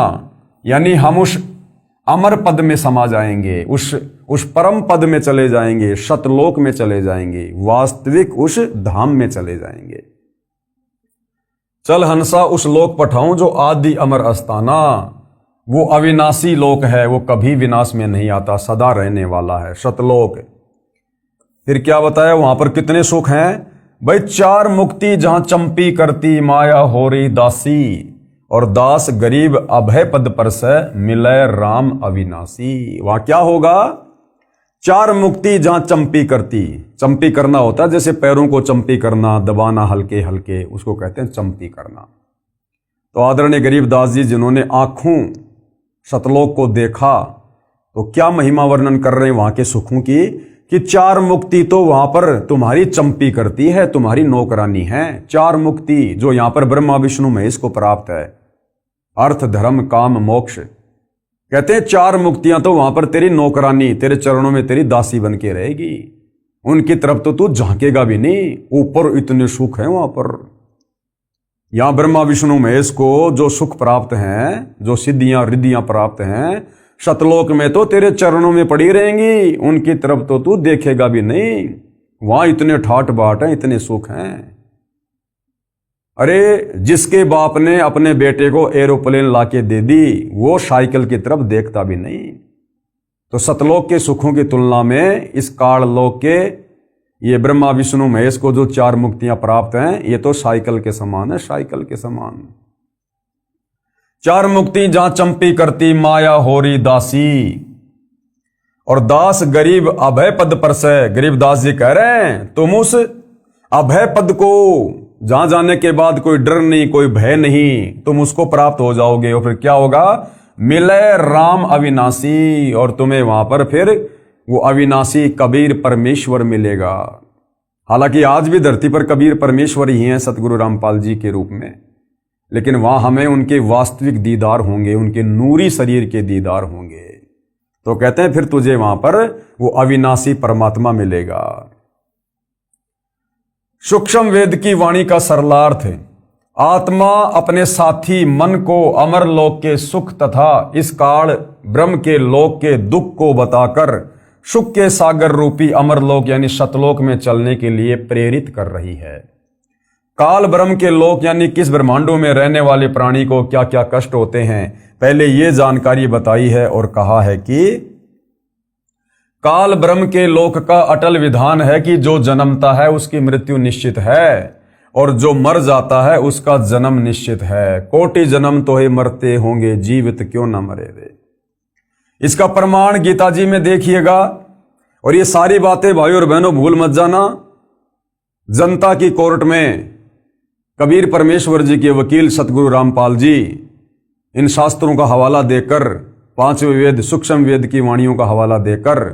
यानी हम उस अमर पद में समा जाएंगे, उस परम पद में चले जाएंगे, सतलोक में चले जाएंगे, वास्तविक उस धाम में चले जाएंगे। चल हंसा उस लोक पठाऊं जो आदि अमर अस्ताना, वो अविनाशी लोक है, वो कभी विनाश में नहीं आता, सदा रहने वाला है, सतलोक। फिर क्या बताया वहां पर कितने सुख हैं भाई? 4 मुक्ति जहां चंपी करती माया हो रही दासी, और दास गरीब अभय पद पर से मिलय राम अविनाशी। वहां क्या होगा? 4 मुक्ति जहां चंपी करती, चंपी करना होता है जैसे पैरों को चंपी करना, दबाना हल्के हल्के, उसको कहते हैं चंपी करना। तो आदरणीय गरीबदास जी जिन्होंने आंखों सतलोक को देखा, तो क्या महिमा वर्णन कर रहे हैं वहां के सुखों की, कि 4 मुक्ति तो वहां पर तुम्हारी चंपी करती है, तुम्हारी नौकरानी है। 4 मुक्ति जो यहां पर ब्रह्मा विष्णु महेश को प्राप्त है, अर्थ धर्म काम मोक्ष, कहते हैं 4 मुक्तियां तो वहां पर तेरी नौकरानी, तेरे चरणों में तेरी दासी बन के रहेगी, उनकी तरफ तो तू झांकेगा भी नहीं। ऊपर इतने सुख हैं वहां पर। यहां ब्रह्मा विष्णु महेश को जो सुख प्राप्त हैं, जो सिद्धियां रिद्धियां प्राप्त हैं, सतलोक में तो तेरे चरणों में पड़ी रहेंगी, उनकी तरफ तो तू देखेगा भी नहीं। वहां इतने ठाट बाट हैं, इतने सुख हैं। अरे जिसके बाप ने अपने बेटे को एरोप्लेन लाके दे दी, वो साइकिल की तरफ देखता भी नहीं। तो सतलोक के सुखों की तुलना में इस काल लोक के ये ब्रह्मा विष्णु महेश को जो 4 मुक्तियां प्राप्त हैं, ये तो साइकिल के समान है, साइकिल के समान। 4 मुक्ति जहां चंपी करती माया होरी दासी, और दास गरीब अभय पद पर से। गरीब दास जी कह रहे हैं तुम उस अभय पद को, जहां जाने के बाद कोई डर नहीं, कोई भय नहीं, तुम उसको प्राप्त हो जाओगे। और फिर क्या होगा? मिले राम अविनाशी, और तुम्हें वहां पर फिर वो अविनाशी कबीर परमेश्वर मिलेगा। हालांकि आज भी धरती पर कबीर परमेश्वर ही हैं सतगुरु रामपाल जी के रूप में, लेकिन वहां हमें उनके वास्तविक दीदार होंगे, उनके नूरी शरीर के दीदार होंगे। तो कहते हैं फिर तुझे वहां पर वो अविनाशी परमात्मा मिलेगा। सूक्ष्म वेद की वाणी का सरलार्थ है, आत्मा अपने साथी मन को अमर लोक के सुख तथा इस काल ब्रह्म के लोक के दुख को बताकर सुख के सागर रूपी अमर लोक यानी सतलोक में चलने के लिए प्रेरित कर रही है। काल ब्रह्म के लोक यानी किस ब्रह्मांडों में रहने वाले प्राणी को क्या क्या कष्ट होते हैं, पहले ये जानकारी बताई है और कहा है कि काल ब्रह्म के लोक का अटल विधान है कि जो जन्मता है उसकी मृत्यु निश्चित है, और जो मर जाता है उसका जन्म निश्चित है। कोटि जन्म तो ही मरते होंगे, जीवित क्यों न मरे रे। इसका प्रमाण गीता जी में देखिएगा। और ये सारी बातें भाई और बहनों भूल मत जाना। जनता की कोर्ट में कबीर परमेश्वर जी के वकील सतगुरु रामपाल जी इन शास्त्रों का हवाला देकर, 5वें वेद सूक्ष्म वेद की वाणियों का हवाला देकर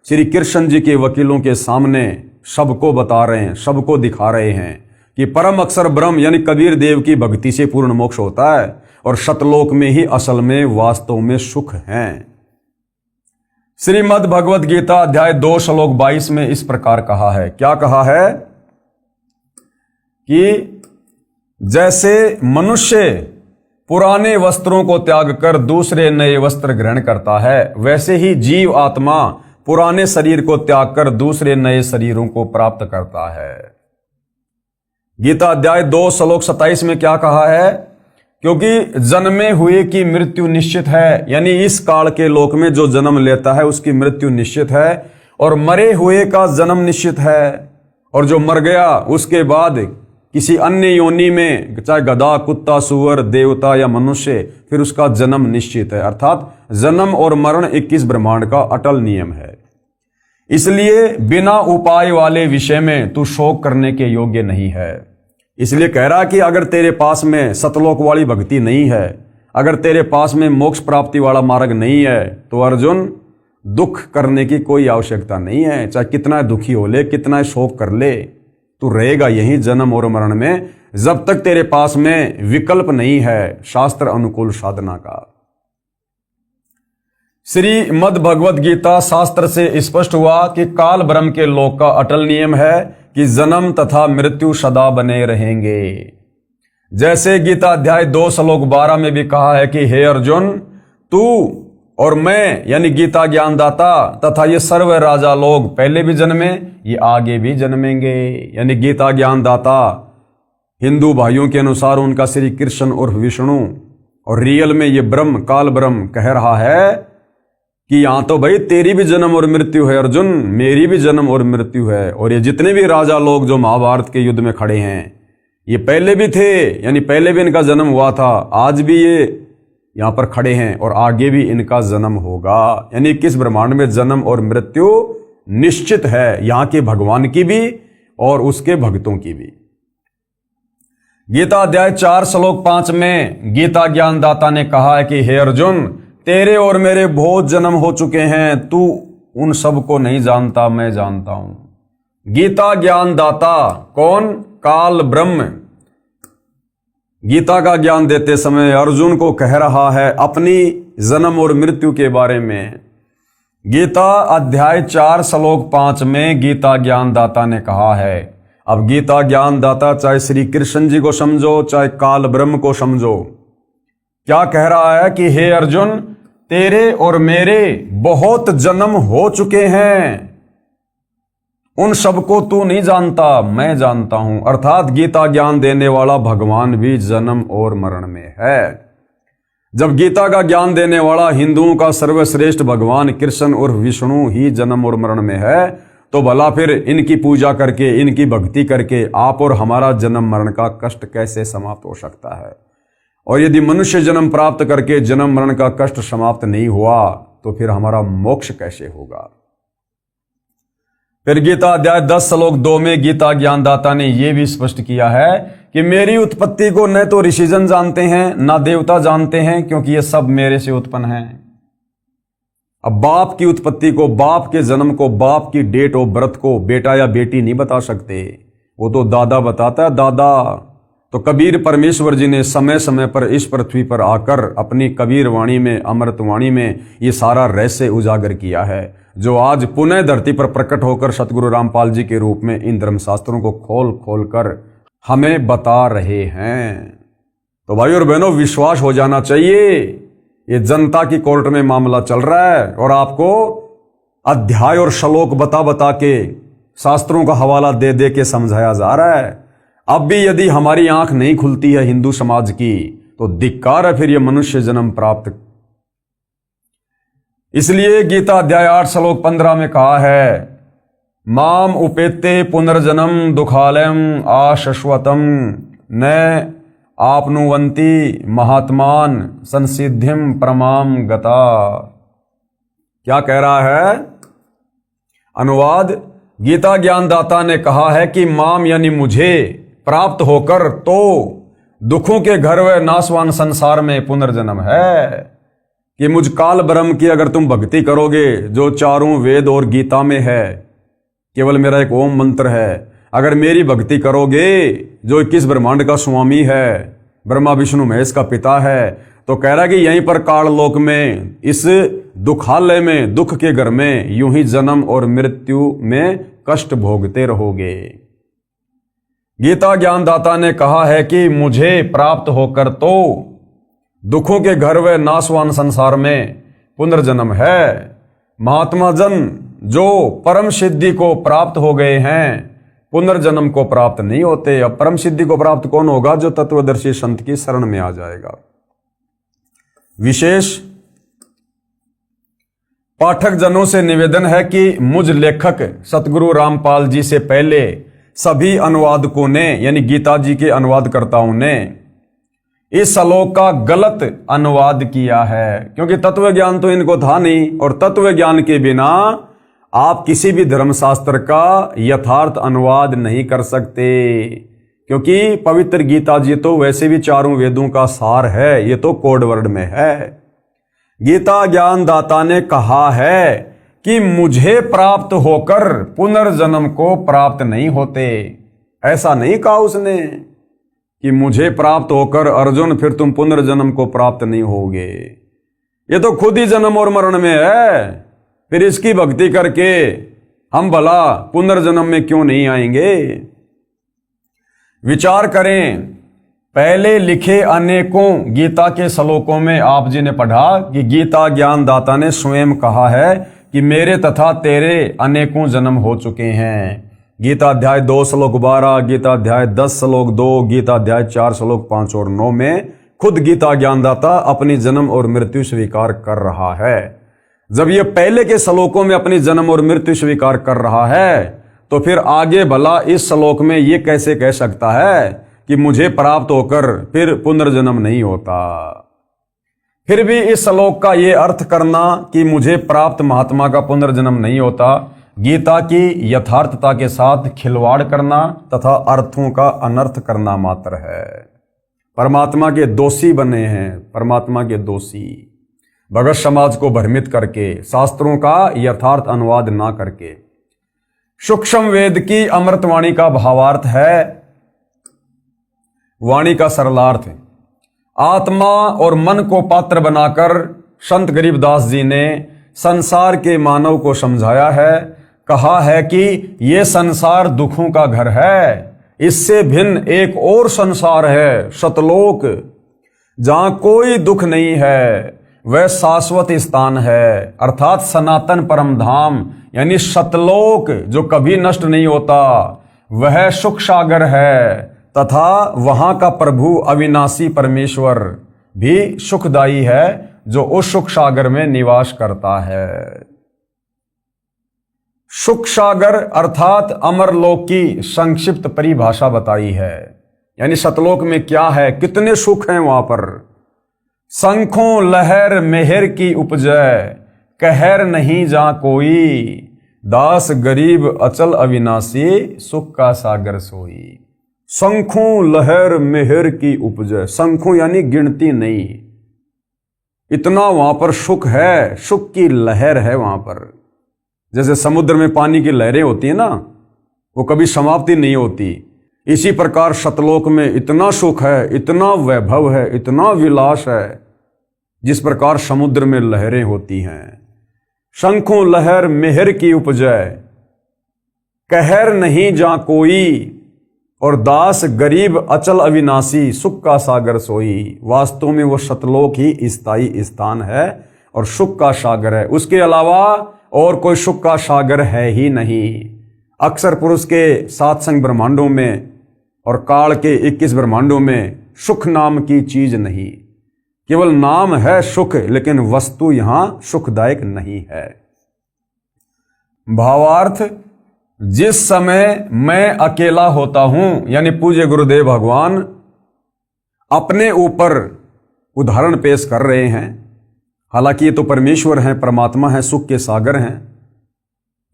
श्री कृष्ण जी के वकीलों के सामने सबको बता रहे हैं, सबको दिखा रहे हैं कि परम अक्षर ब्रह्म यानी कबीर देव की भक्ति से पूर्ण मोक्ष होता है, और सतलोक में ही असल में वास्तव में सुख है। श्रीमद् भगवद गीता अध्याय 2 श्लोक 22 में इस प्रकार कहा है। क्या कहा है? कि जैसे मनुष्य पुराने वस्त्रों को त्याग कर दूसरे नए वस्त्र ग्रहण करता है, वैसे ही जीव आत्मा पुराने शरीर को त्याग कर दूसरे नए शरीरों को प्राप्त करता है। गीता अध्याय 2 श्लोक 27 में क्या कहा है? क्योंकि जन्मे हुए की मृत्यु निश्चित है, यानी इस काल के लोक में जो जन्म लेता है उसकी मृत्यु निश्चित है, और मरे हुए का जन्म निश्चित है, और जो मर गया उसके बाद किसी अन्य योनि में, चाहे गधा, कुत्ता, सुअर, देवता या मनुष्य, फिर उसका जन्म निश्चित है। अर्थात जन्म और मरण 21 ब्रह्मांड का अटल नियम है। इसलिए बिना उपाय वाले विषय में तू शोक करने के योग्य नहीं है। इसलिए कह रहा कि अगर तेरे पास में सतलोक वाली भक्ति नहीं है, अगर तेरे पास में मोक्ष प्राप्ति वाला मार्ग नहीं है, तो अर्जुन दुख करने की कोई आवश्यकता नहीं है। चाहे कितना दुखी हो ले, कितना शोक कर ले, तू रहेगा यही जन्म और मरण में, जब तक तेरे पास में विकल्प नहीं है शास्त्र अनुकूल साधना का। श्रीमद् भगवद गीता शास्त्र से स्पष्ट हुआ कि काल ब्रह्म के लोक का अटल नियम है कि जन्म तथा मृत्यु सदा बने रहेंगे। जैसे गीता अध्याय 2 श्लोक 12 में भी कहा है कि हे अर्जुन, तू और मैं यानी गीता ज्ञानदाता तथा ये सर्व राजा लोग पहले भी जन्मे, ये आगे भी जन्मेंगे। यानी गीता ज्ञानदाता हिंदू भाइयों के अनुसार उनका श्री कृष्ण और विष्णु, और रियल में ये ब्रह्म काल ब्रह्म कह रहा है कि यहां तो भाई तेरी भी जन्म और मृत्यु है अर्जुन, मेरी भी जन्म और मृत्यु है। और ये जितने भी राजा लोग जो महाभारत के युद्ध में खड़े हैं, ये पहले भी थे, यानी पहले भी इनका जन्म हुआ था, आज भी ये यहां पर खड़े हैं और आगे भी इनका जन्म होगा। यानी किस ब्रह्मांड में जन्म और मृत्यु निश्चित है, यहां के भगवान की भी और उसके भक्तों की भी। गीता अध्याय 4 श्लोक 5 में गीता ज्ञानदाता ने कहा है कि हे अर्जुन, तेरे और मेरे बहुत जन्म हो चुके हैं, तू उन सब को नहीं जानता, मैं जानता हूं। गीता ज्ञानदाता कौन? काल ब्रह्म। गीता का ज्ञान देते समय अर्जुन को कह रहा है अपनी जन्म और मृत्यु के बारे में। गीता अध्याय 4 श्लोक 5 में गीता ज्ञान दाता ने कहा है। अब गीता ज्ञान दाता चाहे श्री कृष्ण जी को समझो चाहे काल ब्रह्म को समझो, क्या कह रहा है कि हे अर्जुन, तेरे और मेरे बहुत जन्म हो चुके हैं, उन सबको तू नहीं जानता, मैं जानता हूं। अर्थात गीता ज्ञान देने वाला भगवान भी जन्म और मरण में है। जब गीता का ज्ञान देने वाला हिंदुओं का सर्वश्रेष्ठ भगवान कृष्ण और विष्णु ही जन्म और मरण में है, तो भला फिर इनकी पूजा करके, इनकी भक्ति करके आप और हमारा जन्म मरण का कष्ट कैसे समाप्त हो सकता है? और यदि मनुष्य जन्म प्राप्त करके जन्म मरण का कष्ट समाप्त नहीं हुआ तो फिर हमारा मोक्ष कैसे होगा? फिर गीता अध्याय 10 श्लोक 2 में गीता ज्ञानदाता ने यह भी स्पष्ट किया है कि मेरी उत्पत्ति को न तो ऋषिजन जानते हैं न देवता जानते हैं, क्योंकि ये सब मेरे से उत्पन्न हैं। अब बाप की उत्पत्ति को, बाप के जन्म को, बाप की डेट ऑफ बर्थ को बेटा या बेटी नहीं बता सकते, वो तो दादा बताता है, दादा। तो कबीर परमेश्वर जी ने समय समय पर इस पृथ्वी पर आकर अपनी कबीर वाणी में, अमृत वाणी में ये सारा रहस्य उजागर किया है, जो आज पुनः धरती पर प्रकट होकर सतगुरु रामपाल जी के रूप में इन धर्मशास्त्रों को खोल खोल कर हमें बता रहे हैं। तो भाई और बहनों, विश्वास हो जाना चाहिए, ये जनता की कोर्ट में मामला चल रहा है और आपको अध्याय और श्लोक बता बता के, शास्त्रों का हवाला दे दे के समझाया जा रहा है। अब भी यदि हमारी आंख नहीं खुलती है हिंदू समाज की, तो धिक्कार है फिर ये मनुष्य जन्म प्राप्त। इसलिए गीता अध्याय 8 श्लोक 15 में कहा है, माम उपेते पुनर्जन्म दुखालयम आशश्वतम न आपनुवंती महात्मान संसिद्धिम परमाम गता। क्या कह रहा है? अनुवाद, गीता ज्ञानदाता ने कहा है कि माम यानी मुझे प्राप्त होकर तो दुखों के घर व नाशवान संसार में पुनर्जन्म है, कि मुझ काल ब्रह्म की अगर तुम भक्ति करोगे, जो चारों वेद और गीता में है, केवल मेरा एक ओम मंत्र है, अगर मेरी भक्ति करोगे, जो 21 ब्रह्मांड का स्वामी है, ब्रह्मा विष्णु महेश का पिता है, तो कह रहा कि यहीं पर काल लोक में, इस दुखालय में, दुख के घर में यूं ही जन्म और मृत्यु में कष्ट भोगते रहोगे। गीता ज्ञानदाता ने कहा है कि मुझे प्राप्त होकर तो दुखों के घर व नाशवान संसार में पुनर्जन्म है। महात्मा जन जो परम सिद्धि को प्राप्त हो गए हैं, पुनर्जन्म को प्राप्त नहीं होते। अब परम सिद्धि को प्राप्त कौन होगा? जो तत्वदर्शी संत की शरण में आ जाएगा। विशेष पाठक जनों से निवेदन है कि मुझ लेखक सतगुरु रामपाल जी से पहले सभी अनुवादकों ने, यानी गीता जी के अनुवादकर्ताओं ने, इस श्लोक का गलत अनुवाद किया है, क्योंकि तत्व ज्ञान तो इनको था नहीं, और तत्व ज्ञान के बिना आप किसी भी धर्मशास्त्र का यथार्थ अनुवाद नहीं कर सकते, क्योंकि पवित्र गीता जी तो वैसे भी चारों वेदों का सार है, ये तो कोड वर्ड में है। गीता ज्ञानदाता ने कहा है कि मुझे प्राप्त होकर पुनर्जन्म को प्राप्त नहीं होते। ऐसा नहीं कहा उसने कि मुझे प्राप्त होकर अर्जुन फिर तुम पुनर्जन्म को प्राप्त नहीं होगे। ये तो खुद ही जन्म और मरण में है, फिर इसकी भक्ति करके हम भला पुनर्जन्म में क्यों नहीं आएंगे? विचार करें, पहले लिखे अनेकों गीता के श्लोकों में आप जी ने पढ़ा कि गीता ज्ञानदाता ने स्वयं कहा है कि मेरे तथा तेरे अनेकों जन्म हो चुके हैं। गीता अध्याय 2 श्लोक 12, गीता अध्याय 10 श्लोक 2, गीता अध्याय 4 श्लोक 5 और 9 में खुद गीता ज्ञानदाता अपनी जन्म और मृत्यु स्वीकार कर रहा है। जब ये पहले के श्लोकों में अपनी जन्म और मृत्यु स्वीकार कर रहा है, तो फिर आगे भला इस श्लोक में ये कैसे कह सकता है कि मुझे प्राप्त होकर फिर पुनर्जन्म नहीं होता? फिर भी इस श्लोक का ये अर्थ करना कि मुझे प्राप्त महात्मा का पुनर्जन्म नहीं होता, गीता की यथार्थता के साथ खिलवाड़ करना तथा अर्थों का अनर्थ करना मात्र है। परमात्मा के दोषी बने हैं, परमात्मा के दोषी, भगत समाज को भ्रमित करके, शास्त्रों का यथार्थ अनुवाद ना करके। सूक्ष्म वेद की अमृतवाणी का भावार्थ है, वाणी का सरलार्थ। आत्मा और मन को पात्र बनाकर संत गरीबदास जी ने संसार के मानव को समझाया है। कहा है कि ये संसार दुखों का घर है, इससे भिन्न एक और संसार है, सतलोक, जहां कोई दुख नहीं है, वह शाश्वत स्थान है, अर्थात सनातन परम धाम, यानी सतलोक जो कभी नष्ट नहीं होता, वह सुख सागर है। तथा वहां का प्रभु अविनाशी परमेश्वर भी सुखदायी है, जो उस सुख सागर में निवास करता है। सुख सागर अर्थात अमरलोक की संक्षिप्त परिभाषा बताई है। यानी सतलोक में क्या है, कितने सुख हैं वहां पर। शंखों लहर मेहर की उपजय, कहर नहीं जा कोई, दास गरीब अचल अविनाशी, सुख का सागर सोई। शंखों लहर मेहर की उपजय, शंखों यानी गिनती नहीं, इतना वहां पर सुख है, सुख की लहर है वहां पर। जैसे समुद्र में पानी की लहरें होती है ना, वो कभी समाप्ति नहीं होती, इसी प्रकार सतलोक में इतना सुख है, इतना वैभव है, इतना विलास है, जिस प्रकार समुद्र में लहरें होती हैं। शंखों लहर मेहर की उपजय, कहर नहीं जा कोई, और दास गरीब अचल अविनाशी, सुख का सागर सोई। वास्तव में वो सतलोक ही स्थायी स्थान है और सुख का सागर है, उसके अलावा और कोई सुख का सागर है ही नहीं। अक्षर पुरुष के 7 संग ब्रह्मांडों में और काल के 21 ब्रह्मांडों में सुख नाम की चीज नहीं, केवल नाम है सुख, लेकिन वस्तु यहां सुखदायक नहीं है। भावार्थ, जिस समय मैं अकेला होता हूं, यानी पूज्य गुरुदेव भगवान अपने ऊपर उदाहरण पेश कर रहे हैं। हालांकि ये तो परमेश्वर हैं, परमात्मा हैं, सुख के सागर हैं,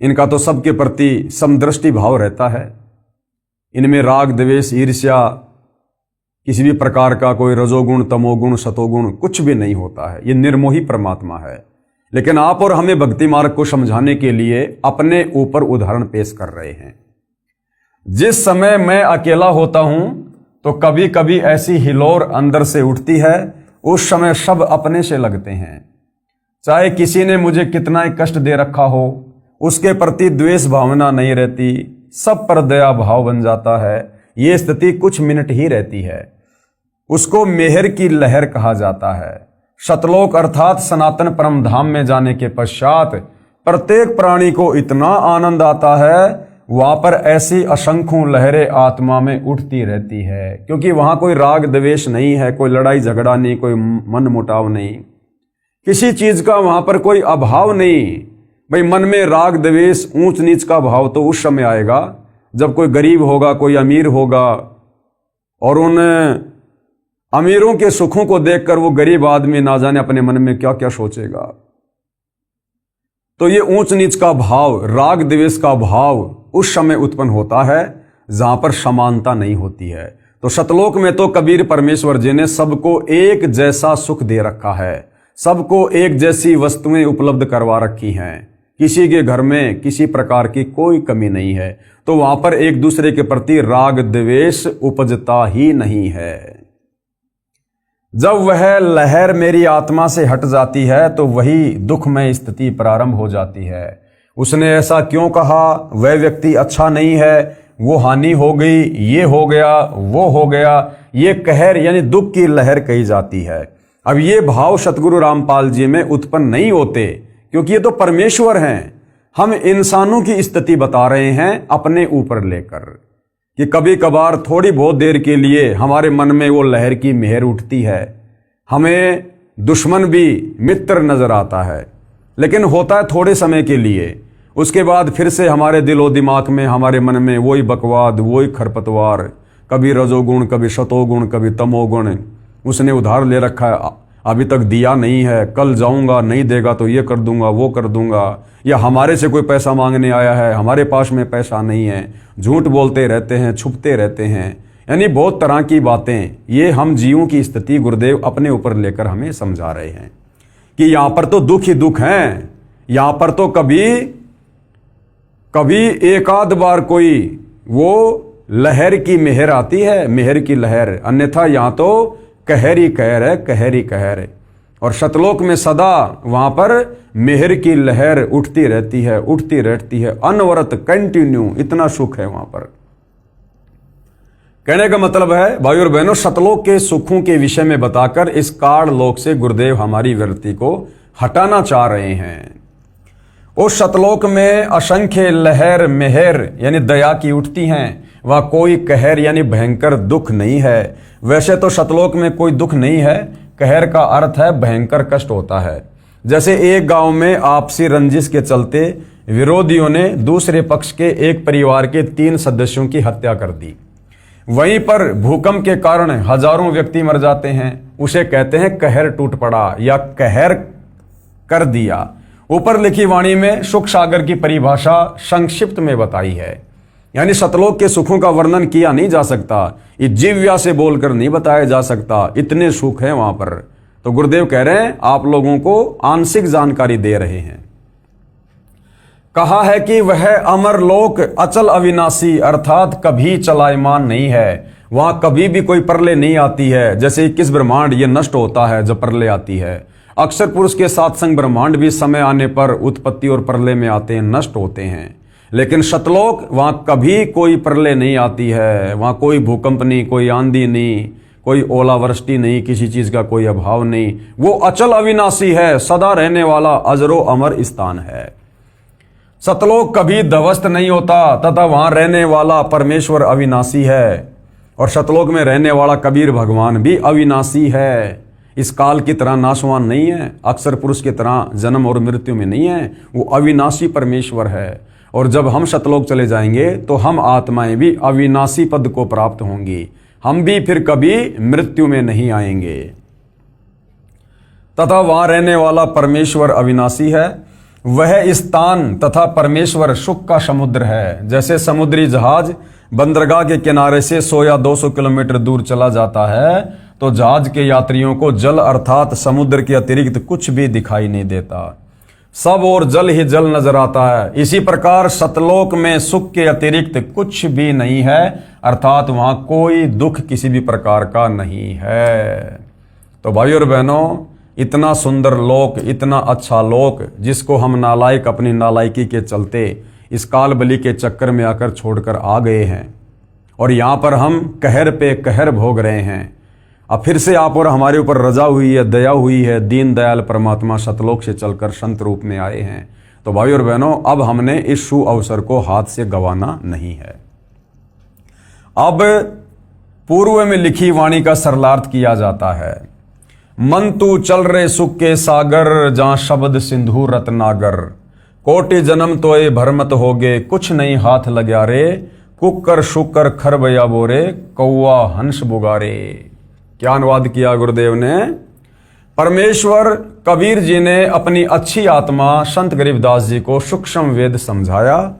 इनका तो सबके प्रति समदृष्टि भाव रहता है। इनमें राग द्वेष ईर्ष्या किसी भी प्रकार का कोई रजोगुण तमोगुण सतोगुण कुछ भी नहीं होता है, ये निर्मोही परमात्मा है। लेकिन आप और हमें भक्ति मार्ग को समझाने के लिए अपने ऊपर उदाहरण पेश कर रहे हैं। जिस समय मैं अकेला होता हूं तो कभी कभी ऐसी हिलोर अंदर से उठती है, उस समय सब अपने से लगते हैं। चाहे किसी ने मुझे कितना ही कष्ट दे रखा हो, उसके प्रति द्वेष भावना नहीं रहती, सब पर दया भाव बन जाता है। ये स्थिति कुछ मिनट ही रहती है, उसको मेहर की लहर कहा जाता है। सतलोक अर्थात सनातन परम धाम में जाने के पश्चात प्रत्येक प्राणी को इतना आनंद आता है, वहां पर ऐसी असंख्यों लहरें आत्मा में उठती रहती है, क्योंकि वहां कोई राग द्वेष नहीं है, कोई लड़ाई झगड़ा नहीं, कोई मन मुटाव नहीं, किसी चीज का वहां पर कोई अभाव नहीं। भाई मन में राग द्वेष ऊंच नीच का भाव तो उस समय आएगा जब कोई गरीब होगा, कोई अमीर होगा, और उन अमीरों के सुखों को देखकर वो गरीब आदमी ना जाने अपने मन में क्या क्या सोचेगा। तो ये ऊंच नीच का भाव, राग द्वेष का भाव उस समय उत्पन्न होता है जहां पर समानता नहीं होती है। तो सतलोक में तो कबीर परमेश्वर जी ने सबको एक जैसा सुख दे रखा है, सबको एक जैसी वस्तुएं उपलब्ध करवा रखी हैं, किसी के घर में किसी प्रकार की कोई कमी नहीं है। तो वहां पर एक दूसरे के प्रति राग द्वेष उपजता ही नहीं है। जब वह लहर मेरी आत्मा से हट जाती है तो वही दुखमय स्थिति प्रारंभ हो जाती है। उसने ऐसा क्यों कहा, वह व्यक्ति अच्छा नहीं है, वो हानि हो गई, ये हो गया, वो हो गया, ये कहर यानी दुख की लहर कही जाती है। अब ये भाव सतगुरु रामपाल जी में उत्पन्न नहीं होते, क्योंकि ये तो परमेश्वर हैं। हम इंसानों की स्थिति बता रहे हैं अपने ऊपर लेकर, कि कभी कभार थोड़ी बहुत देर के लिए हमारे मन में वो लहर की मेहर उठती है, हमें दुश्मन भी मित्र नजर आता है, लेकिन होता है थोड़े समय के लिए। उसके बाद फिर से हमारे दिलो दिमाग में, हमारे मन में वही बकवाद, वही खरपतवार, कभी रजोगुण, कभी शतोगुण, कभी तमोगुण। उसने उधार ले रखा है, अभी तक दिया नहीं है, कल जाऊंगा, नहीं देगा तो ये कर दूंगा, वो कर दूंगा, या हमारे से कोई पैसा मांगने आया है, हमारे पास में पैसा नहीं है, झूठ बोलते रहते हैं, छुपते रहते हैं, यानी बहुत तरह की बातें। ये हम जीवों की स्थिति गुरुदेव अपने ऊपर लेकर हमें समझा रहे हैं कि यहां पर तो दुख ही दुख हैं। यहां पर तो कभी एक आध बार कोई वो लहर की मेहर आती है, मेहर की लहर, अन्यथा यहाँ तो कहर ही कहर है, कहर ही कहर है। और सतलोक में सदा वहां पर मेहर की लहर उठती रहती है, उठती रहती है, अनवरत, कंटिन्यू, इतना सुख है वहां पर। कहने का मतलब है भाई और बहनों, सतलोक के सुखों के विषय में बताकर इस काल लोक से गुरुदेव हमारी वृत्ति को हटाना चाह रहे हैं। उस सतलोक में असंख्य लहर मेहर यानी दया की उठती हैं, वहां कोई कहर यानी भयंकर दुख नहीं है। वैसे तो सतलोक में कोई दुख नहीं है, कहर का अर्थ है भयंकर कष्ट होता है। जैसे एक गांव में आपसी रंजिश के चलते विरोधियों ने दूसरे पक्ष के एक परिवार के 3 सदस्यों की हत्या कर दी। वहीं पर भूकंप के कारण हजारों व्यक्ति मर जाते हैं, उसे कहते हैं कहर टूट पड़ा या कहर कर दिया। ऊपर लिखी वाणी में सुख सागर की परिभाषा संक्षिप्त में बताई है, यानी सतलोक के सुखों का वर्णन किया नहीं जा सकता, ये जिव्या से बोलकर नहीं बताया जा सकता, इतने सुख हैं वहां पर। तो गुरुदेव कह रहे हैं आप लोगों को आंशिक जानकारी दे रहे हैं। कहा है कि वह अमर लोक अचल अविनाशी अर्थात कभी चलायमान नहीं है, वहां कभी भी कोई प्रलय नहीं आती है। जैसे 21 ब्रह्मांड ये नष्ट होता है जब प्रलय आती है, अक्षर पुरुष के साथ संग ब्रह्मांड भी समय आने पर उत्पत्ति और प्रलय में आते हैं, नष्ट होते हैं। लेकिन सतलोक वहां कभी कोई प्रलय नहीं आती है, वहां कोई भूकंप नहीं, कोई आंधी नहीं, कोई ओलावृष्टि नहीं, किसी चीज का कोई अभाव नहीं। वो अचल अविनाशी है, सदा रहने वाला अजरो अमर स्थान है। सतलोक कभी ध्वस्त नहीं होता तथा वहां रहने वाला परमेश्वर अविनाशी है। और सतलोक में रहने वाला कबीर भगवान भी अविनाशी है, इस काल की तरह नाशवान नहीं है, अक्षर पुरुष की तरह जन्म और मृत्यु में नहीं है, वो अविनाशी परमेश्वर है। और जब हम सतलोक चले जाएंगे तो हम आत्माएं भी अविनाशी पद को प्राप्त होंगी, हम भी फिर कभी मृत्यु में नहीं आएंगे। तथा वहां रहने वाला परमेश्वर अविनाशी है, वह स्थान तथा परमेश्वर सुख का समुद्र है। जैसे समुद्री जहाज बंदरगाह के किनारे से 100 या 200 किलोमीटर दूर चला जाता है तो जहाज के यात्रियों को जल अर्थात समुद्र के अतिरिक्त कुछ भी दिखाई नहीं देता, सब और जल ही जल नजर आता है। इसी प्रकार सतलोक में सुख के अतिरिक्त कुछ भी नहीं है, अर्थात वहां कोई दुख किसी भी प्रकार का नहीं है। तो भाई और बहनों, इतना सुंदर लोक, इतना अच्छा लोक जिसको हम नालायक अपनी नालायकी के चलते इस काल बलि के चक्कर में आकर छोड़कर आ गए हैं और यहां पर हम कहर पे कहर भोग रहे हैं। अब फिर से आप और हमारे ऊपर रजा हुई है, दया हुई है, दीन दयाल परमात्मा सतलोक से चलकर संत रूप में आए हैं। तो भाई और बहनों, अब हमने इस शुभ अवसर को हाथ से गंवाना नहीं है। अब पूर्व में लिखी वाणी का सरलार्थ किया जाता है। मन तू चल रे सुख के सागर, जहां शब्द सिंधु रत्नागर, कोटि जन्म तो ये भरमत होगे, कुछ नहीं हाथ लग्या रे, कुकर शुकर खरबया बोरे, कौआ हंस बुगारे। क्या अनुवाद किया गुरुदेव ने? परमेश्वर कबीर जी ने अपनी अच्छी आत्मा संत गरीबदास जी को सूक्ष्म वेद समझाया।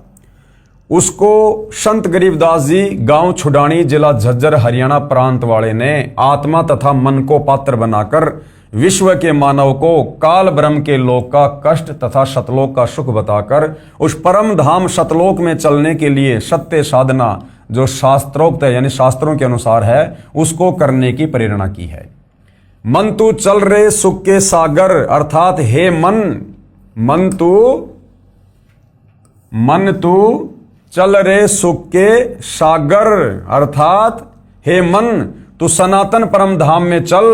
उसको संत गरीबदास जी गांव छुडानी जिला झज्जर हरियाणा प्रांत वाले ने आत्मा तथा मन को पात्र बनाकर विश्व के मानव को काल ब्रह्म के लोक का कष्ट तथा सतलोक का सुख बताकर उस परम धाम सतलोक में चलने के लिए सत्य साधना जो शास्त्रोक्त है यानी शास्त्रों के अनुसार है उसको करने की प्रेरणा की है। मन तू चल रे सुख के सागर अर्थात हे मन तू चल रे सुख के सागर अर्थात हे मन तू सनातन परम धाम में चल।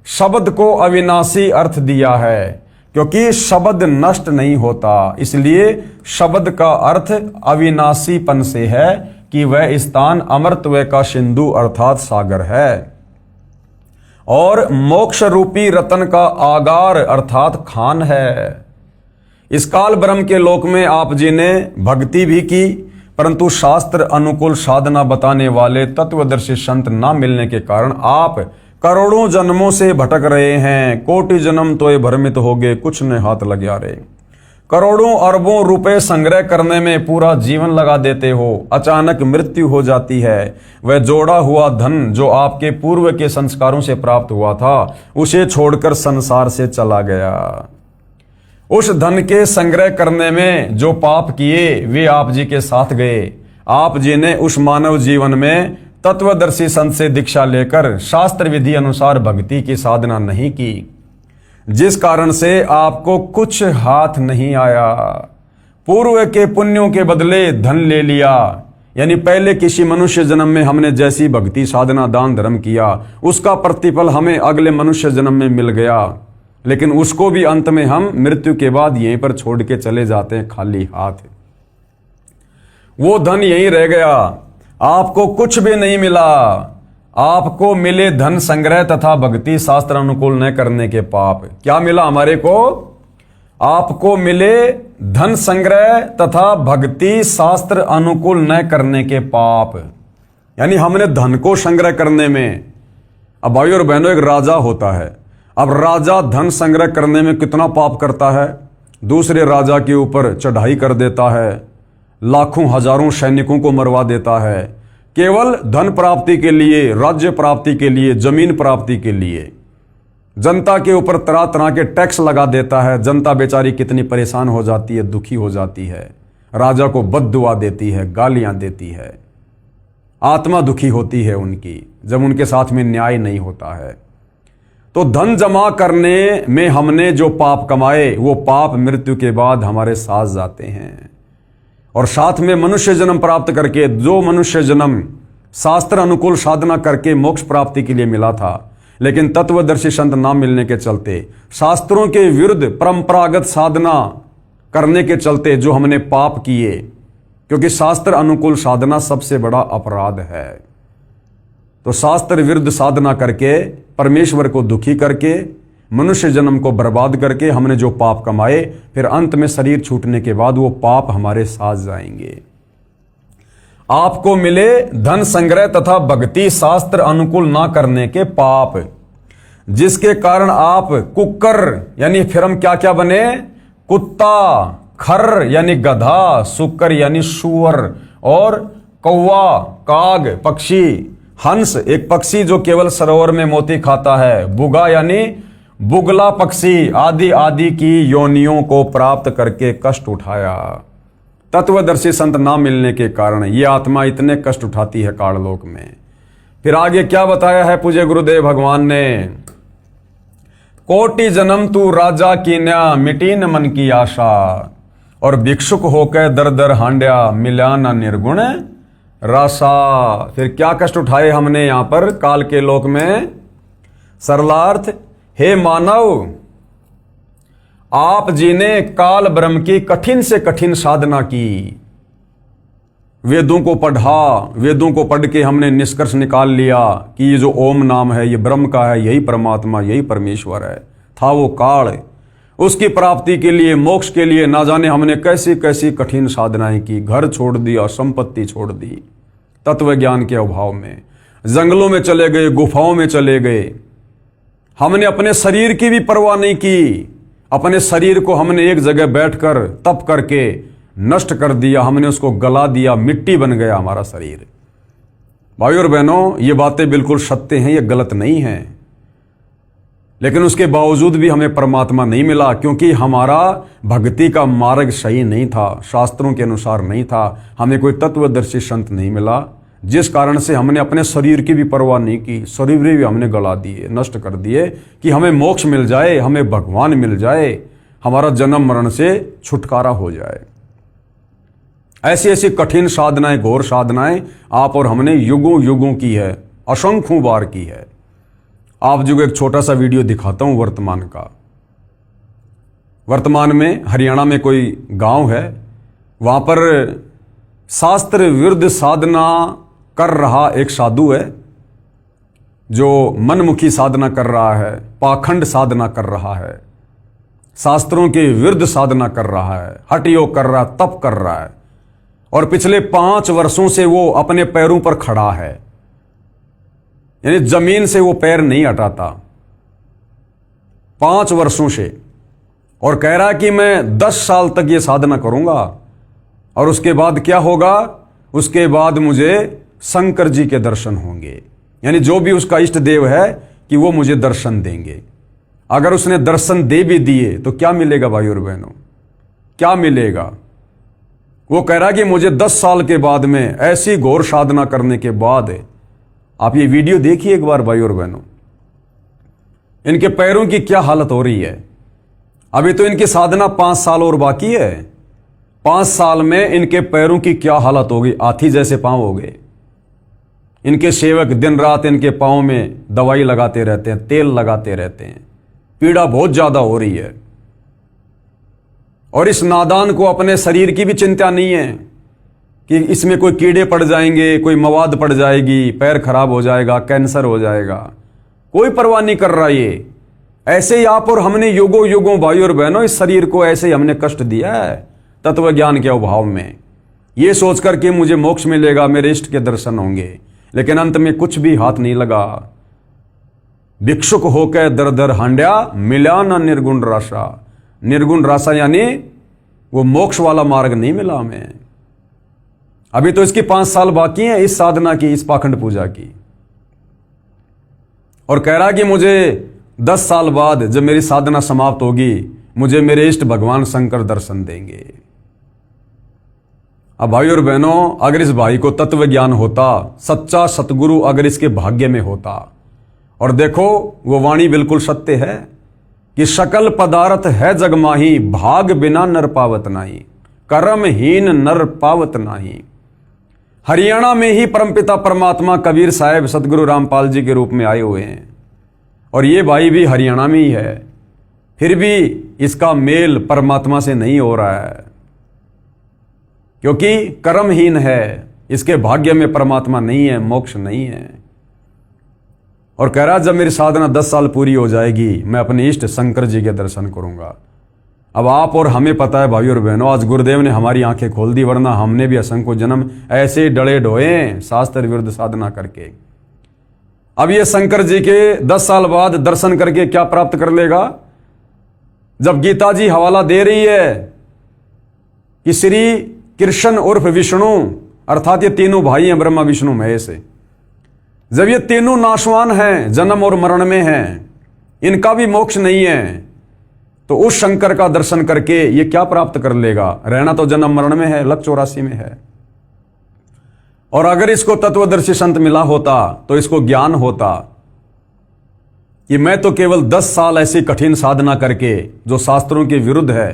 शब्द को अविनाशी अर्थ दिया है क्योंकि शब्द नष्ट नहीं होता, इसलिए शब्द का अर्थ अविनाशीपन से है कि वह स्थान अमरत्व का सिंधु अर्थात सागर है और मोक्ष रूपी रतन का आगार अर्थात खान है। इस काल ब्रह्म के लोक में आप जी ने भक्ति भी की, परंतु शास्त्र अनुकूल साधना बताने वाले तत्वदर्शी संत न मिलने के कारण आप करोड़ों जन्मों से भटक रहे हैं। कोटि जन्म तो ये भ्रमित हो गए, कुछ ने हाथ लग्या रे। करोड़ों अरबों रुपए संग्रह करने में पूरा जीवन लगा देते हो, अचानक मृत्यु हो जाती है। वह जोड़ा हुआ धन जो आपके पूर्व के संस्कारों से प्राप्त हुआ था उसे छोड़कर संसार से चला गया। उस धन के संग्रह करने में जो पाप किए वे आप जी के साथ गए। आप जी ने उस मानव जीवन में तत्वदर्शी संत से दीक्षा लेकर शास्त्र विधि अनुसार भक्ति की साधना नहीं की, जिस कारण से आपको कुछ हाथ नहीं आया। पूर्व के पुण्यों के बदले धन ले लिया, यानी पहले किसी मनुष्य जन्म में हमने जैसी भक्ति साधना दान धर्म किया उसका प्रतिफल हमें अगले मनुष्य जन्म में मिल गया, लेकिन उसको भी अंत में हम मृत्यु के बाद यहीं पर छोड़ के चले जाते हैं खाली हाथ। वो धन यहीं रह गया, आपको कुछ भी नहीं मिला। आपको मिले धन संग्रह तथा भक्ति शास्त्र अनुकूल न करने के पाप। क्या मिला हमारे को? आपको मिले धन संग्रह तथा भक्ति शास्त्र अनुकूल न करने के पाप, यानी हमने धन को संग्रह करने में, अब भाई और बहनों एक राजा होता है, अब राजा धन संग्रह करने में कितना पाप करता है, दूसरे राजा के ऊपर चढ़ाई कर देता है, लाखों हजारों सैनिकों को मरवा देता है, केवल धन प्राप्ति के लिए, राज्य प्राप्ति के लिए, जमीन प्राप्ति के लिए। जनता के ऊपर तरह तरह के टैक्स लगा देता है, जनता बेचारी कितनी परेशान हो जाती है, दुखी हो जाती है, राजा को बद्दुआ देती है, गालियां देती है, आत्मा दुखी होती है उनकी जब उनके साथ में न्याय नहीं होता है। तो धन जमा करने में हमने जो पाप कमाए वो पाप मृत्यु के बाद हमारे साथ जाते हैं। और साथ में मनुष्य जन्म प्राप्त करके, जो मनुष्य जन्म शास्त्र अनुकूल साधना करके मोक्ष प्राप्ति के लिए मिला था, लेकिन तत्वदर्शी संत ना मिलने के चलते, शास्त्रों के विरुद्ध परंपरागत साधना करने के चलते जो हमने पाप किए, क्योंकि शास्त्र अनुकूल साधना सबसे बड़ा अपराध है। तो शास्त्र विरुद्ध साधना करके, परमेश्वर को दुखी करके, मनुष्य जन्म को बर्बाद करके हमने जो पाप कमाए, फिर अंत में शरीर छूटने के बाद वो पाप हमारे साथ जाएंगे। आपको मिले धन संग्रह तथा भक्ति शास्त्र अनुकूल ना करने के पाप, जिसके कारण आप कुक्कर यानी फिर हम क्या क्या बने, कुत्ता, खर यानी गधा, सुकर यानी सुअर, और कौवा, काग पक्षी, हंस एक पक्षी जो केवल सरोवर में मोती खाता है, बुगा यानी बुगला पक्षी, आदि आदि की योनियों को प्राप्त करके कष्ट उठाया। तत्वदर्शी संत ना मिलने के कारण ये आत्मा इतने कष्ट उठाती है काललोक में। फिर आगे क्या बताया है पूज्य गुरुदेव भगवान ने, कोटि जन्म तू राजा कीन्या, मिटी न मन की आशा, और भिक्षुक होकर दर दर हांड्या, मिला न निर्गुण रासा। फिर क्या कष्ट उठाए हमने यहां पर काल के लोक में। सरलार्थ, हे मानव, आप जी ने काल ब्रह्म की कठिन से कठिन साधना की, वेदों को पढ़ा, वेदों को पढ़ के हमने निष्कर्ष निकाल लिया कि ये जो ओम नाम है ये ब्रह्म का है, यही परमात्मा, यही परमेश्वर है। था वो काल, उसकी प्राप्ति के लिए, मोक्ष के लिए ना जाने हमने कैसी कैसी कठिन साधनाएं की, घर छोड़ दिया, संपत्ति छोड़ दी, तत्व ज्ञान के अभाव में जंगलों में चले गए, गुफाओं में चले गए। हमने अपने शरीर की भी परवाह नहीं की, अपने शरीर को हमने एक जगह बैठकर तप करके नष्ट कर दिया, हमने उसको गला दिया, मिट्टी बन गया हमारा शरीर। भाई और बहनों, ये बातें बिल्कुल सत्य हैं, ये गलत नहीं हैं, लेकिन उसके बावजूद भी हमें परमात्मा नहीं मिला, क्योंकि हमारा भक्ति का मार्ग सही नहीं था, शास्त्रों के अनुसार नहीं था, हमें कोई तत्वदर्शी संत नहीं मिला, जिस कारण से हमने अपने शरीर की भी परवाह नहीं की, शरीर भी हमने गला दिए, नष्ट कर दिए कि हमें मोक्ष मिल जाए, हमें भगवान मिल जाए, हमारा जन्म मरण से छुटकारा हो जाए। ऐसी ऐसी कठिन साधनाएं, घोर साधनाएं आप और हमने युगों युगों की है, असंख्यों बार की है। आप जो एक छोटा सा वीडियो दिखाता हूं वर्तमान का। वर्तमान में हरियाणा में कोई गांव है, वहां पर शास्त्र विरुद्ध साधना कर रहा एक साधु है, जो मनमुखी साधना कर रहा है, पाखंड साधना कर रहा है, शास्त्रों के विरुद्ध साधना कर रहा है, हठ योग कर रहा है, तप कर रहा है, और पिछले 5 वर्षों से वो अपने पैरों पर खड़ा है, यानी जमीन से वो पैर नहीं हटाता 5 वर्षों से, और कह रहा है कि मैं 10 साल तक ये साधना करूंगा और उसके बाद क्या होगा, उसके बाद मुझे शंकर जी के दर्शन होंगे, यानी जो भी उसका इष्ट देव है कि वो मुझे दर्शन देंगे। अगर उसने दर्शन दे भी दिए तो क्या मिलेगा भाई और बहनों, क्या मिलेगा? वो कह रहा कि मुझे 10 साल के बाद में ऐसी घोर साधना करने के बाद, आप ये वीडियो देखिए एक बार भाई और बहनों, इनके पैरों की क्या हालत हो रही है। अभी तो इनकी साधना 5 साल और बाकी है। 5 साल में इनके पैरों की क्या हालत होगी, हाथी जैसे पांव हो गए। इनके सेवक दिन रात इनके पांव में दवाई लगाते रहते हैं, तेल लगाते रहते हैं, पीड़ा बहुत ज्यादा हो रही है। और इस नादान को अपने शरीर की भी चिंता नहीं है कि इसमें कोई कीड़े पड़ जाएंगे, कोई मवाद पड़ जाएगी, पैर खराब हो जाएगा, कैंसर हो जाएगा, कोई परवाह नहीं कर रहा। ये ऐसे ही आप और हमने युगों युगों भाई और बहनों इस शरीर को ऐसे ही हमने कष्ट दिया है तत्व ज्ञान के अभाव में, ये सोचकर कि मुझे मोक्ष मिलेगा, मेरे इष्ट के दर्शन होंगे, लेकिन अंत में कुछ भी हाथ नहीं लगा। भिक्षुक होकर दर दर हांड्या, मिला न निर्गुण राशा। निर्गुण राशा यानी वो मोक्ष वाला मार्ग नहीं मिला हमें। अभी तो इसकी 5 साल बाकी हैं इस साधना की, इस पाखंड पूजा की। और कह रहा कि मुझे 10 साल बाद जब मेरी साधना समाप्त होगी, मुझे मेरे इष्ट भगवान शंकर दर्शन देंगे। अब भाई और बहनों, अगर इस भाई को तत्व ज्ञान होता, सच्चा सतगुरु अगर इसके भाग्य में होता, और देखो वो वाणी बिल्कुल सत्य है कि सकल पदार्थ है जग माही, भाग बिना नर पावत नाही, कर्महीन नर पावत नाही। हरियाणा में ही परमपिता परमात्मा कबीर साहब सतगुरु रामपाल जी के रूप में आए हुए हैं, और ये भाई भी हरियाणा में ही है, फिर भी इसका मेल परमात्मा से नहीं हो रहा है, क्योंकि कर्महीन है, इसके भाग्य में परमात्मा नहीं है, मोक्ष नहीं है। और कह रहा जब मेरी साधना 10 साल पूरी हो जाएगी, मैं अपने इष्ट शंकर जी के दर्शन करूंगा। अब आप और हमें पता है भाई और बहनों, आज गुरुदेव ने हमारी आंखें खोल दी, वरना हमने भी असंख्य जन्म ऐसे डले ढोए शास्त्र विरुद्ध साधना करके। अब ये शंकर जी के 10 साल बाद दर्शन करके क्या प्राप्त कर लेगा? जब गीता जी हवाला दे रही है कि श्री कृष्ण उर्फ विष्णु, अर्थात ये तीनों भाई हैं ब्रह्मा विष्णु महेश, जब ये तीनों नाशवान हैं, जन्म और मरण में हैं, इनका भी मोक्ष नहीं है, तो उस शंकर का दर्शन करके ये क्या प्राप्त कर लेगा? रहना तो जन्म मरण में है, लक 84 में है। और अगर इसको तत्वदर्शी संत मिला होता तो इसको ज्ञान होता कि मैं तो केवल 10 साल ऐसी कठिन साधना करके जो शास्त्रों के विरुद्ध है,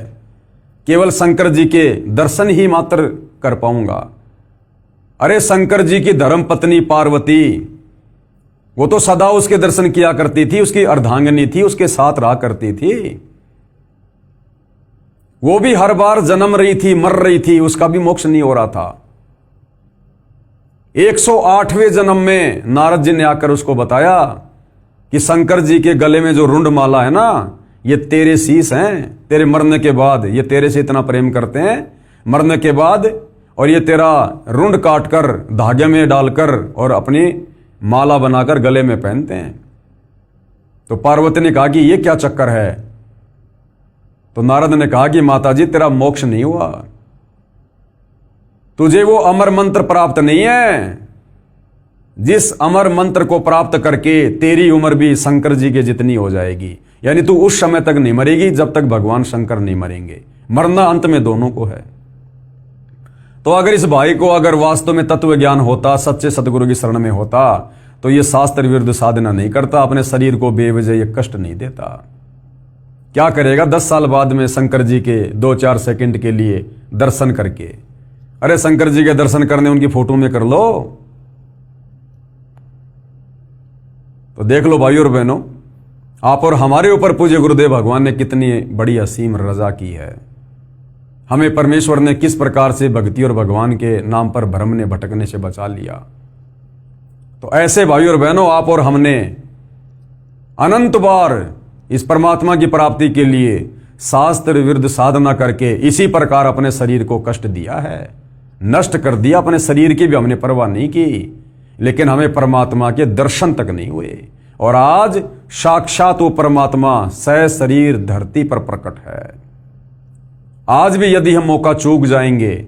केवल शंकर जी के दर्शन ही मात्र कर पाऊंगा। अरे शंकर जी की धर्म पत्नी पार्वती, वो तो सदा उसके दर्शन किया करती थी, उसकी अर्धांगिनी थी, उसके साथ रहा करती थी। वो भी हर बार जन्म रही थी, मर रही थी, उसका भी मोक्ष नहीं हो रहा था। 108वें जन्म में नारद जी ने आकर उसको बताया कि शंकर जी के गले में जो रुंड माला है ना, ये तेरे शीश हैं, तेरे मरने के बाद ये तेरे से इतना प्रेम करते हैं, मरने के बाद, और ये तेरा रुंड काटकर धागे में डालकर और अपनी माला बनाकर गले में पहनते हैं। तो पार्वती ने कहा कि ये क्या चक्कर है? तो नारद ने कहा कि माता जी तेरा मोक्ष नहीं हुआ, तुझे वो अमर मंत्र प्राप्त नहीं है, जिस अमर मंत्र को प्राप्त करके तेरी उम्र भी शंकर जी के जितनी हो जाएगी। यानी तू उस समय तक नहीं मरेगी जब तक भगवान शंकर नहीं मरेंगे। मरना अंत में दोनों को है। तो अगर इस भाई को अगर वास्तव में तत्व ज्ञान होता, सच्चे सतगुरु की शरण में होता, तो ये शास्त्र विरुद्ध साधना नहीं करता, अपने शरीर को बेवजह ये कष्ट नहीं देता। क्या करेगा 10 साल बाद में शंकर जी के 2-4 सेकंड के लिए दर्शन करके? अरे शंकर जी के दर्शन करने उनकी फोटो में कर लो। तो देख लो भाई और बहनों, आप और हमारे ऊपर पूज्य गुरुदेव भगवान ने कितनी बड़ी असीम रजा की है। हमें परमेश्वर ने किस प्रकार से भक्ति और भगवान के नाम पर भ्रम ने भटकने से बचा लिया। तो ऐसे भाई और बहनों, आप और हमने अनंत बार इस परमात्मा की प्राप्ति के लिए शास्त्र विरुद्ध साधना करके इसी प्रकार अपने शरीर को कष्ट दिया है, नष्ट कर दिया। अपने शरीर की भी हमने परवाह नहीं की, लेकिन हमें परमात्मा के दर्शन तक नहीं हुए। और आज साक्षात वो परमात्मा सह शरीर धरती पर प्रकट है। आज भी यदि हम मौका चूक जाएंगे,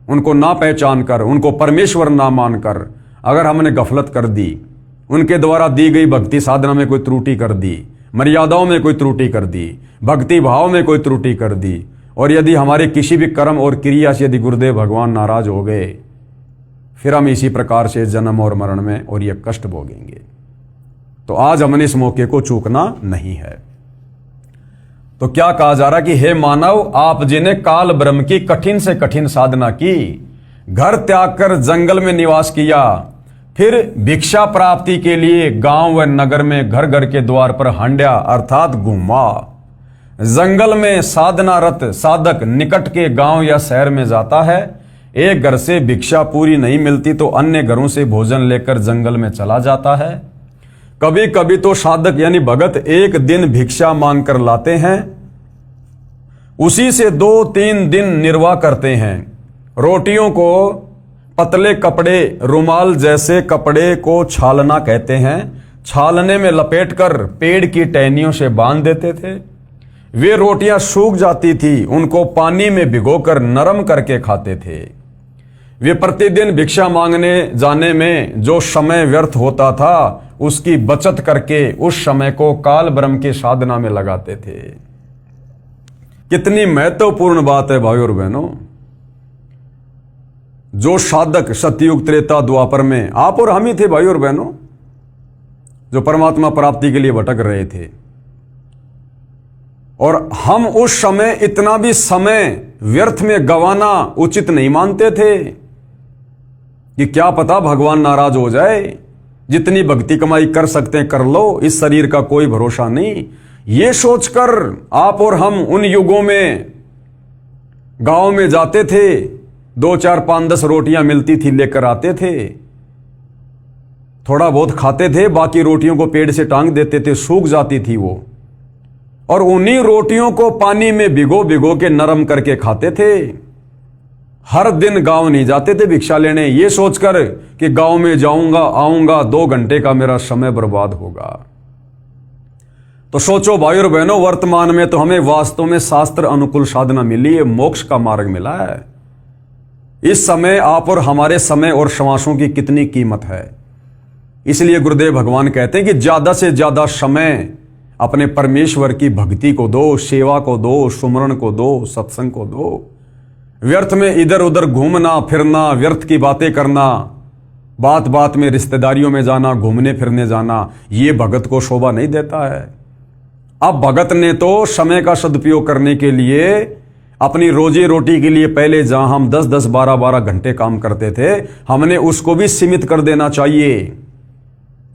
उनको ना पहचान कर, उनको परमेश्वर ना मानकर अगर हमने गफलत कर दी, उनके द्वारा दी गई भक्ति साधना में कोई त्रुटि कर दी, मर्यादाओं में कोई त्रुटि कर दी, भक्ति भाव में कोई त्रुटि कर दी, और यदि हमारे किसी भी कर्म और क्रिया से यदि गुरुदेव भगवान नाराज हो गए, फिर हम इसी प्रकार से जन्म और मरण में और ये कष्ट भोगेंगे। तो आज हमने इस मौके को चूकना नहीं है। तो क्या कहा जा रहा कि हे मानव, आप जिन्हें काल ब्रह्म की कठिन से कठिन साधना की, घर त्याग कर जंगल में निवास किया, फिर भिक्षा प्राप्ति के लिए गांव व नगर में घर घर के द्वार पर हांड्या अर्थात घूमा। जंगल में साधनारत साधक निकट के गांव या शहर में जाता है। एक घर से भिक्षा पूरी नहीं मिलती तो अन्य घरों से भोजन लेकर जंगल में चला जाता है। कभी कभी तो साधक यानी भगत एक दिन भिक्षा मांग कर लाते हैं, उसी से 2-3 दिन निर्वाह करते हैं। रोटियों को पतले कपड़े, रुमाल जैसे कपड़े को छालना कहते हैं, छालने में लपेटकर पेड़ की टहनियों से बांध देते थे। वे रोटियां सूख जाती थी, उनको पानी में भिगोकर नरम करके खाते थे। वे प्रतिदिन भिक्षा मांगने जाने में जो समय व्यर्थ होता था, उसकी बचत करके उस समय को काल ब्रह्म की साधना में लगाते थे। कितनी महत्वपूर्ण बात है भाइयों और बहनों। जो साधक सतयुग त्रेता द्वापर में आप और हम ही थे भाइयों और बहनों, जो परमात्मा प्राप्ति के लिए भटक रहे थे, और हम उस समय इतना भी समय व्यर्थ में गंवाना उचित नहीं मानते थे कि क्या पता भगवान नाराज हो जाए। जितनी भक्ति कमाई कर सकते हैं कर लो, इस शरीर का कोई भरोसा नहीं। ये सोचकर आप और हम उन युगों में गांव में जाते थे, 2, 4, 5, 10 रोटियां मिलती थी, लेकर आते थे, थोड़ा बहुत खाते थे, बाकी रोटियों को पेड़ से टांग देते थे, सूख जाती थी वो, और उन्हीं रोटियों को पानी में भिगो भिगो के नरम करके खाते थे। हर दिन गांव नहीं जाते थे भिक्षा लेने, ये सोचकर कि गांव में जाऊंगा आऊंगा 2 घंटे का मेरा समय बर्बाद होगा। तो सोचो भाइयों और बहनों, वर्तमान में तो हमें वास्तव में शास्त्र अनुकूल साधना मिली है, मोक्ष का मार्ग मिला है। इस समय आप और हमारे समय और श्वासों की कितनी कीमत है। इसलिए गुरुदेव भगवान कहते हैं कि ज्यादा से ज्यादा समय अपने परमेश्वर की भक्ति को दो, सेवा को दो, सुमरण को दो, सत्संग को दो। व्यर्थ में इधर उधर घूमना फिरना, व्यर्थ की बातें करना, बात बात में रिश्तेदारियों में जाना, घूमने फिरने जाना, ये भगत को शोभा नहीं देता है। अब भगत ने तो समय का सदुपयोग करने के लिए, अपनी रोजी रोटी के लिए पहले जहां हम 10-10, 12-12 घंटे काम करते थे, हमने उसको भी सीमित कर देना चाहिए।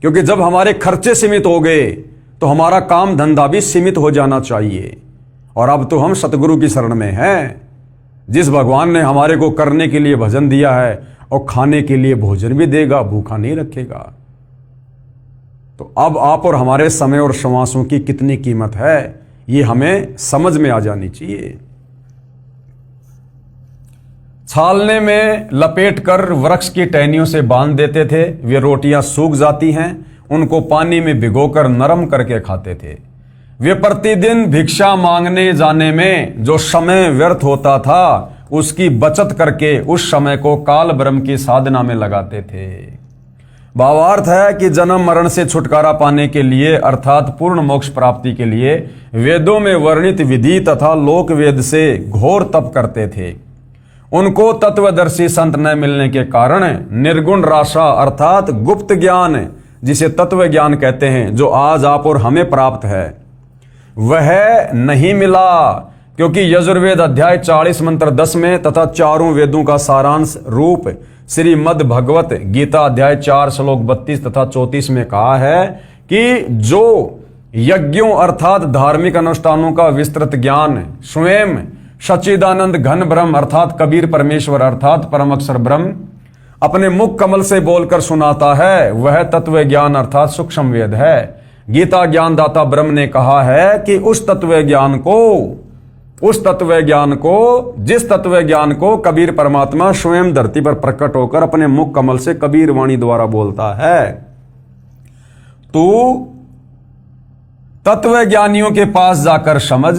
क्योंकि जब हमारे खर्चे सीमित हो गए तो हमारा काम धंधा भी सीमित हो जाना चाहिए। और अब तो हम सतगुरु की शरण में हैं, जिस भगवान ने हमारे को करने के लिए भजन दिया है और खाने के लिए भोजन भी देगा, भूखा नहीं रखेगा। तो अब आप और हमारे समय और श्वासों की कितनी कीमत है, ये हमें समझ में आ जानी चाहिए। छालने में लपेटकर वृक्ष की टहनियों से बांध देते थे। वे रोटियां सूख जाती हैं, उनको पानी में भिगोकर नरम करके खाते थे। वे प्रतिदिन भिक्षा मांगने जाने में जो समय व्यर्थ होता था, उसकी बचत करके उस समय को काल ब्रह्म की साधना में लगाते थे। भावार्थ है कि जन्म मरण से छुटकारा पाने के लिए अर्थात पूर्ण मोक्ष प्राप्ति के लिए वेदों में वर्णित विधि तथा लोक वेद से घोर तप करते थे। उनको तत्वदर्शी संत न मिलने के कारण निर्गुण राशा अर्थात गुप्त ज्ञान, जिसे तत्व ज्ञान कहते हैं, जो आज आप और हमें प्राप्त है, वह नहीं मिला। क्योंकि यजुर्वेद अध्याय 40 मंत्र 10 में तथा चारों वेदों का सारांश रूप श्रीमद् भगवत गीता अध्याय 4 श्लोक 32 तथा 34 में कहा है कि जो यज्ञों अर्थात धार्मिक अनुष्ठानों का विस्तृत ज्ञान स्वयं सच्चिदानंद घन ब्रह्म अर्थात कबीर परमेश्वर अर्थात परम अक्षर ब्रह्म अपने मुख कमल से बोलकर सुनाता है, वह तत्व ज्ञान अर्थात सूक्ष्म वेद है। गीता ज्ञानदाता ब्रह्म ने कहा है कि उस तत्व ज्ञान को जिस तत्व ज्ञान को कबीर परमात्मा स्वयं धरती पर प्रकट होकर अपने मुख कमल से कबीर वाणी द्वारा बोलता है, तू तत्व ज्ञानियों के पास जाकर समझ।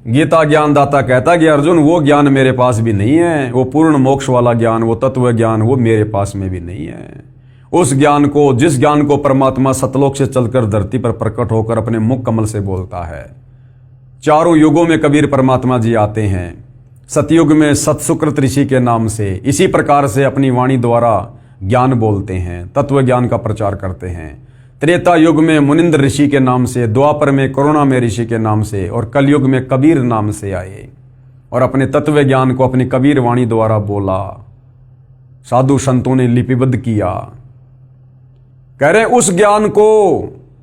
गीता ज्ञानदाता कहता कि अर्जुन, वो ज्ञान मेरे पास भी नहीं है, वो पूर्ण मोक्ष वाला ज्ञान, वो तत्व ज्ञान, वो मेरे पास में भी नहीं है। उस ज्ञान को, जिस ज्ञान को परमात्मा सतलोक से चलकर धरती पर प्रकट होकर अपने मुख कमल से बोलता है, चारों युगों में कबीर परमात्मा जी आते हैं। सतयुग में सतसुकृत ऋषि के नाम से इसी प्रकार से अपनी वाणी द्वारा ज्ञान बोलते हैं, तत्व ज्ञान का प्रचार करते हैं। त्रेता युग में मुनिंद्र ऋषि के नाम से, द्वापर में करुणामय ऋषि के नाम से और कलयुग में कबीर नाम से आए और अपने तत्व ज्ञान को अपनी कबीर वाणी द्वारा बोला। साधु संतों ने लिपिबद्ध किया। कह रहे उस ज्ञान को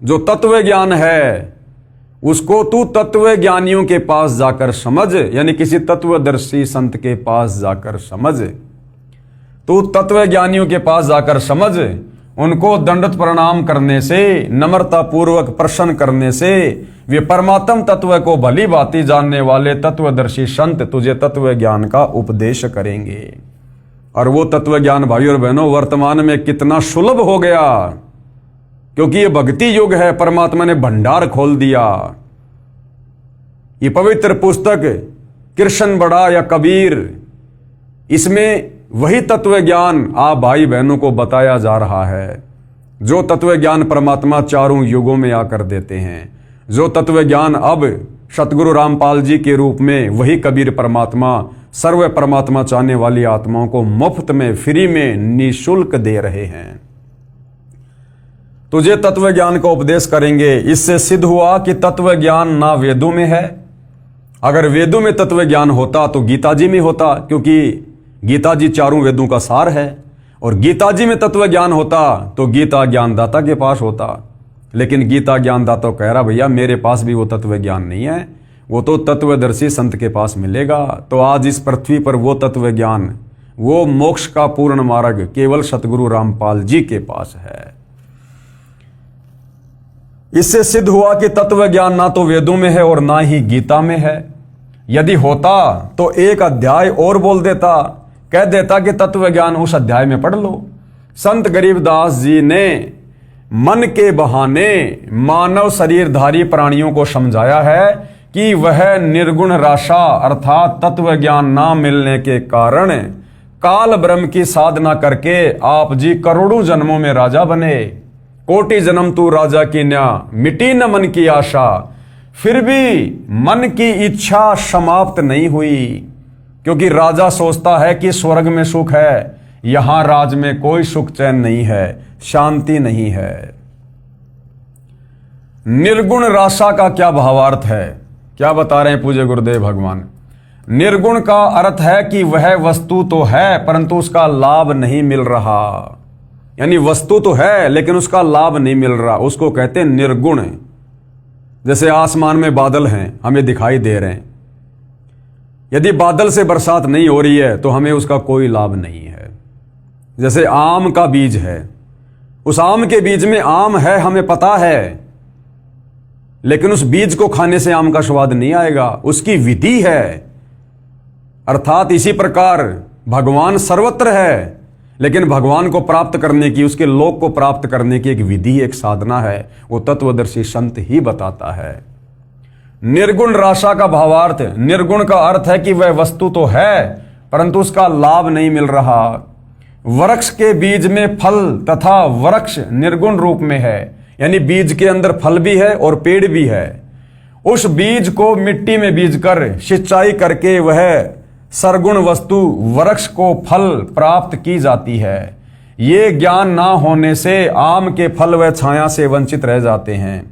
जो तत्व ज्ञान है उसको तू तत्व ज्ञानियों के पास जाकर समझ, यानी किसी तत्वदर्शी संत के पास जाकर समझ। तू तत्व ज्ञानियों के पास जाकर समझ, उनको दंडवत प्रणाम करने से, नम्रता पूर्वक प्रश्न करने से वे परमात्म तत्व को भली भांति जानने वाले तत्वदर्शी संत तुझे तत्व ज्ञान का उपदेश करेंगे। और वो तत्व ज्ञान भाई और बहनों वर्तमान में कितना सुलभ हो गया, क्योंकि ये भक्ति युग है। परमात्मा ने भंडार खोल दिया। ये पवित्र पुस्तक कृष्ण बड़ा या कबीर, इसमें वही तत्व ज्ञान आप भाई बहनों को बताया जा रहा है जो तत्व ज्ञान परमात्मा चारों युगों में आकर देते हैं। जो तत्व ज्ञान अब सतगुरु रामपाल जी के रूप में वही कबीर परमात्मा सर्व परमात्मा चाहने वाली आत्माओं को मुफ्त में, फ्री में, निःशुल्क दे रहे हैं। तुझे तत्व ज्ञान का उपदेश करेंगे। इससे सिद्ध हुआ कि तत्व ज्ञान ना वेदों में है। अगर वेदों में तत्व ज्ञान होता तो गीता जी में होता, क्योंकि गीता जी चारों वेदों का सार है। और गीता जी में तत्व ज्ञान होता तो गीता ज्ञानदाता के पास होता। लेकिन गीता ज्ञानदाता कह रहा भैया मेरे पास भी वो तत्व ज्ञान नहीं है, वो तो तत्वदर्शी संत के पास मिलेगा। तो आज इस पृथ्वी पर वो तत्व ज्ञान, वो मोक्ष का पूर्ण मार्ग केवल सतगुरु रामपाल जी के पास है। इससे सिद्ध हुआ कि तत्व ज्ञान ना तो वेदों में है और ना ही गीता में है। यदि होता तो एक अध्याय और बोल देता, कह देता कि तत्व ज्ञान उस अध्याय में पढ़ लो। संत गरीबदास जी ने मन के बहाने मानव शरीरधारी प्राणियों को समझाया है कि वह निर्गुण राशा अर्थात तत्व ज्ञान ना मिलने के कारण काल ब्रह्म की साधना करके आप जी करोड़ों जन्मों में राजा बने। कोटि जन्म तू राजा की न्या, मिटी न मन की आशा। फिर भी मन की इच्छा समाप्त नहीं हुई, क्योंकि राजा सोचता है कि स्वर्ग में सुख है, यहां राज में कोई सुख चैन नहीं है, शांति नहीं है। निर्गुण राशा का क्या भावार्थ है, क्या बता रहे हैं पूज्य गुरुदेव भगवान। निर्गुण का अर्थ है कि वह वस्तु तो है परंतु उसका लाभ नहीं मिल रहा। यानी वस्तु तो है लेकिन उसका लाभ नहीं मिल रहा, उसको कहते हैं निर्गुण। जैसे आसमान में बादल हैं, हमें दिखाई दे रहे हैं। यदि बादल से बरसात नहीं हो रही है तो हमें उसका कोई लाभ नहीं है। जैसे आम का बीज है, उस आम के बीज में आम है हमें पता है, लेकिन उस बीज को खाने से आम का स्वाद नहीं आएगा, उसकी विधि है। अर्थात इसी प्रकार भगवान सर्वत्र है, लेकिन भगवान को प्राप्त करने की, उसके लोक को प्राप्त करने की एक विधि, एक साधना है, वो तत्वदर्शी संत ही बताता है। निर्गुण राशा का भावार्थ, निर्गुण का अर्थ है कि वह वस्तु तो है परंतु उसका लाभ नहीं मिल रहा। वृक्ष के बीज में फल तथा वृक्ष निर्गुण रूप में है, यानी बीज के अंदर फल भी है और पेड़ भी है। उस बीज को मिट्टी में बीज कर सिंचाई करके वह सरगुण वस्तु वृक्ष को फल प्राप्त की जाती है। ये ज्ञान ना होने से आम के फल व छाया से वंचित रह जाते हैं।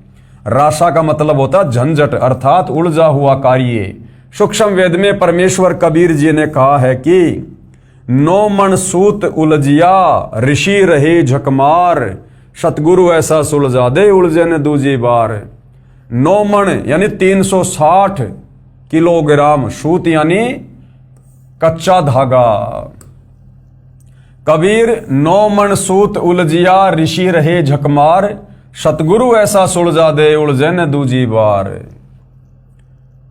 राशा का मतलब होता झंझट अर्थात उलझा हुआ कार्य। सूक्ष्म वेद में परमेश्वर कबीर जी ने कहा है कि नो मन सूत उलझिया ऋषि रहे झकमार, सतगुरु ऐसा सुलझा दे उलझे न दूजी बार। 9 मन यानी 360 किलोग्राम, सूत यानी कच्चा धागा। कबीर 9 मन सूत उलझिया ऋषि रहे झकमार, सतगुरु ऐसा सुलझा दे उलझे न दूजी बार।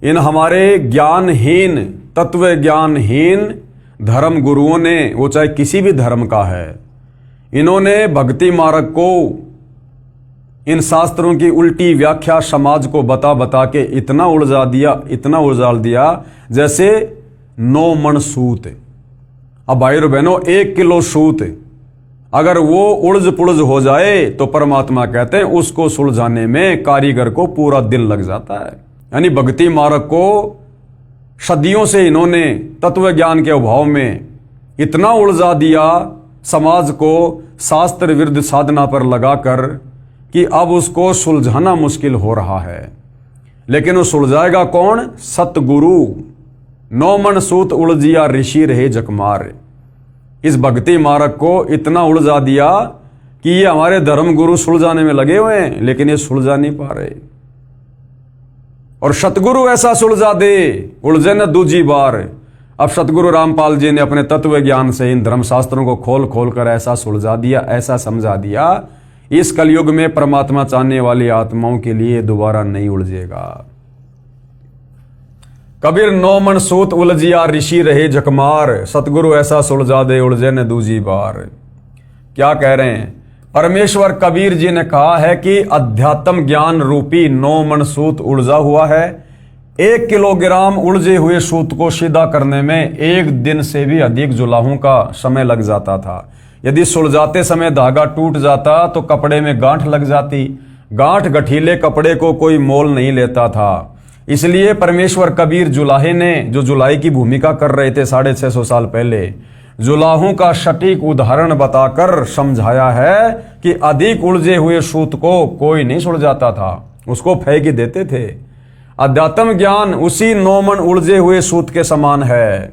इन हमारे ज्ञानहीन, तत्व ज्ञानहीन धर्म गुरुओं ने, वो चाहे किसी भी धर्म का है, इन्होंने भक्ति मार्ग को, इन शास्त्रों की उल्टी व्याख्या समाज को बता बता के इतना उलझा दिया, इतना उलझाल दिया जैसे 9 मन सूत। अब भाई और बहनों 1 किलो सूत अगर वो उलझ पुलझ हो जाए तो परमात्मा कहते हैं उसको सुलझाने में कारीगर को पूरा दिन लग जाता है। यानी भक्ति मार्ग को सदियों से इन्होंने तत्व ज्ञान के अभाव में इतना उलझा दिया, समाज को शास्त्र विरुद्ध साधना पर लगाकर, कि अब उसको सुलझाना मुश्किल हो रहा है। लेकिन वो सुलझाएगा कौन? सतगुरु। नौ मन सूत उलझिया ऋषि रहे जकमार। इस भक्ति मार्ग को इतना उलझा दिया कि ये हमारे धर्म गुरु सुलझाने में लगे हुए हैं, लेकिन ये सुलझा नहीं पा रहे। और सतगुरु ऐसा सुलझा दे, उलझे न दूजी बार। अब सतगुरु रामपाल जी ने अपने तत्व ज्ञान से इन धर्मशास्त्रों को खोल खोल कर ऐसा सुलझा दिया, ऐसा समझा दिया, इस कलयुग में परमात्मा चाहने वाली आत्माओं के लिए दोबारा नहीं उलझेगा। कबीर नौ मन सूत उलझिया ऋषि रहे जकमार। सतगुरु ऐसा सुलझा दे, उलझे न दूजी बार। क्या कह रहे हैं? परमेश्वर कबीर जी ने कहा है कि अध्यात्म ज्ञान रूपी नौ मन सूत उलझा हुआ है। 1 किलोग्राम उलझे हुए सूत को सीधा करने में 1 दिन से भी अधिक जुलाहों का समय लग जाता था। यदि सुलझाते समय धागा टूट जाता तो कपड़े में गांठ लग जाती। गांठ गठीले कपड़े को कोई मोल नहीं लेता था। इसलिए परमेश्वर कबीर जुलाहे ने, जो जुलाई की भूमिका कर रहे थे 650 साल पहले, जुलाहों का सटीक उदाहरण बताकर समझाया है कि अधिक उलझे हुए सूत को कोई नहीं सुलझाता था, उसको फेंक ही देते थे। अध्यात्म ज्ञान उसी 9 मन उलझे हुए सूत के समान है,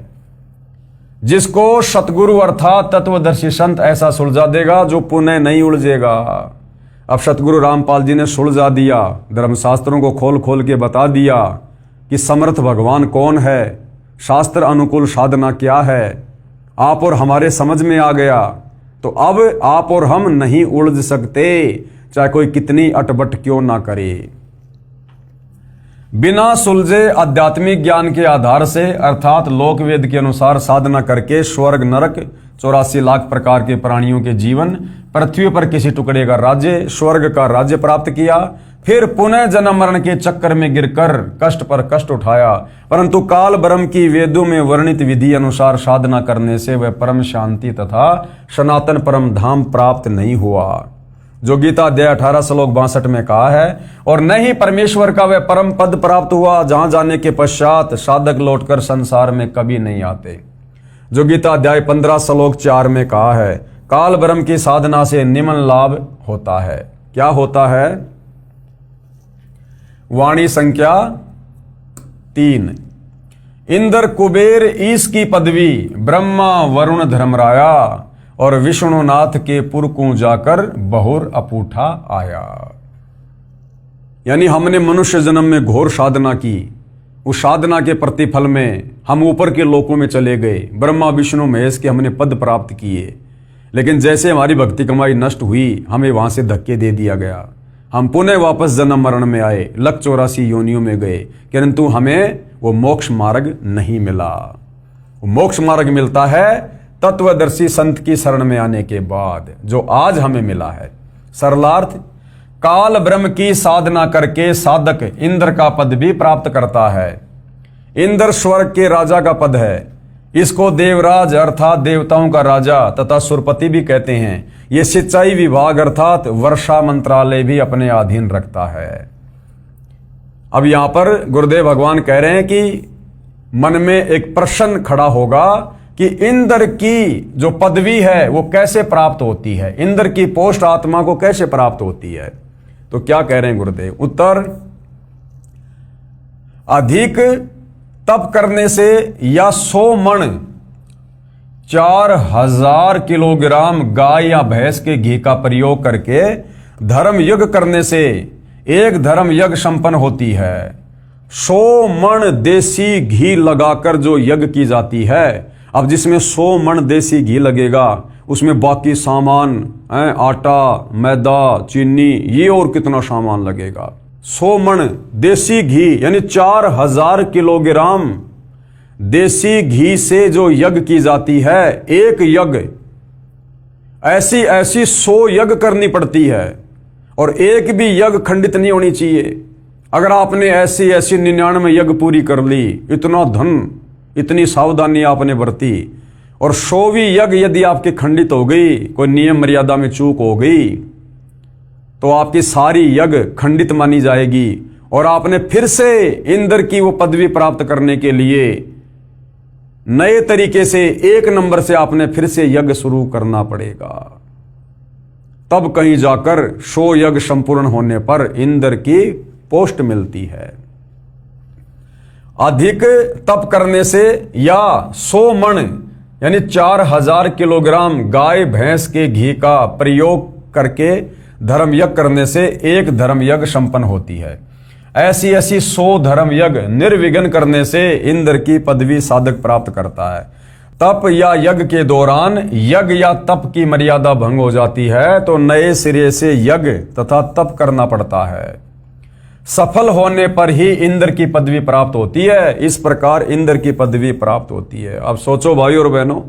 जिसको सतगुरु अर्थात तत्वदर्शी संत ऐसा सुलझा देगा जो पुनः नहीं उलझेगा। अब सतगुरु रामपाल जी ने सुलझा दिया, धर्मशास्त्रों को खोल खोल के बता दिया कि समर्थ भगवान कौन है, शास्त्र अनुकूल साधना क्या है। आप और हमारे समझ में आ गया, तो अब आप और हम नहीं उलझ सकते, चाहे कोई कितनी अटपट क्यों ना करे। बिना सुलझे आध्यात्मिक ज्ञान के आधार से अर्थात लोकवेद के अनुसार साधना करके स्वर्ग नरक 84 लाख प्रकार के प्राणियों के जीवन, पृथ्वी पर किसी टुकड़े का राज्य, स्वर्ग का राज्य प्राप्त किया, फिर पुनः जन्म मरण के चक्कर में गिरकर कष्ट पर कष्ट उठाया, परंतु काल ब्रह्म की वेदों में वर्णित विधि अनुसार साधना करने से वह परम शांति तथा सनातन परम धाम प्राप्त नहीं हुआ, जो गीता अध्याय 18 श्लोक 62 में कहा है। और न ही परमेश्वर का वह परम पद प्राप्त हुआ जहां जाने के पश्चात साधक लौटकर संसार में कभी नहीं आते, जो गीता अध्याय 15 श्लोक 4 में कहा है। काल ब्रह्म की साधना से निम्न लाभ होता है। क्या होता है? वाणी संख्या 3। इंद्र कुबेर ईश की पदवी, ब्रह्मा वरुण धर्मराया, और विष्णुनाथ के पुर को जाकर बहुर अपूठा आया। यानी हमने मनुष्य जन्म में घोर साधना की, उस साधना के प्रतिफल में हम ऊपर के लोकों में चले गए, ब्रह्मा विष्णु महेश के हमने पद प्राप्त किए। लेकिन जैसे हमारी भक्ति कमाई नष्ट हुई, हमें वहां से धक्के दे दिया गया, हम पुनः वापस जन्म मरण में आए, लख 84 योनियों में गए, किंतु हमें वो मोक्ष मार्ग नहीं मिला। मोक्ष मार्ग मिलता है तत्वदर्शी संत की शरण में आने के बाद, जो आज हमें मिला है। सरलार्थ, काल ब्रह्म की साधना करके साधक इंद्र का पद भी प्राप्त करता है। इंद्र स्वर्ग के राजा का पद है। इसको देवराज अर्थात देवताओं का राजा तथा सुरपति भी कहते हैं। ये सिंचाई विभाग अर्थात वर्षा मंत्रालय भी अपने अधीन रखता है। अब यहां पर गुरुदेव भगवान कह रहे हैं कि मन में एक प्रश्न खड़ा होगा कि इंद्र की जो पदवी है वो कैसे प्राप्त होती है, इंद्र की पोस्ट आत्मा को कैसे प्राप्त होती है। तो क्या कह रहे हैं गुरुदेव? उत्तर, अधिक तप करने से या 100 मण 4000 किलोग्राम गाय या भैंस के घी का प्रयोग करके धर्म यज्ञ करने से एक धर्म यज्ञ संपन्न होती है। 100 मण देसी घी लगाकर जो यज्ञ की जाती है, अब जिसमें 100 मण देसी घी लगेगा, उसमें बाकी सामान आटा, मैदा, चीनी, ये और कितना सामान लगेगा। 100 मण देसी घी यानी 4000 किलोग्राम देसी घी से जो यज्ञ की जाती है, एक यज्ञ ऐसी 100 यज्ञ करनी पड़ती है, और एक भी यज्ञ खंडित नहीं होनी चाहिए। अगर आपने ऐसी 99 यज्ञ पूरी कर ली, इतना धन, इतनी सावधानी आपने बरती, और 100वीं यज्ञ यदि आपकी खंडित हो गई, कोई नियम मर्यादा में चूक हो गई, तो आपकी सारी यज्ञ खंडित मानी जाएगी और आपने फिर से इंद्र की वो पदवी प्राप्त करने के लिए नए तरीके से 1 नंबर से आपने फिर से यज्ञ शुरू करना पड़ेगा। तब कहीं जाकर 100 यज्ञ संपूर्ण होने पर इंद्र की पोस्ट मिलती है। अधिक तप करने से या 100 मण यानी 4000 किलोग्राम गाय भैंस के घी का प्रयोग करके धर्म यज्ञ करने से एक धर्म यज्ञ संपन्न होती है। ऐसी 100 धर्म यज्ञ निर्विघ्न करने से इंद्र की पदवी साधक प्राप्त करता है। तप या यज्ञ के दौरान यज्ञ या तप की मर्यादा भंग हो जाती है तो नए सिरे से यज्ञ तथा तप करना पड़ता है। सफल होने पर ही इंद्र की पदवी प्राप्त होती है। इस प्रकार इंद्र की पदवी प्राप्त होती है। अब सोचो भाई और बहनों,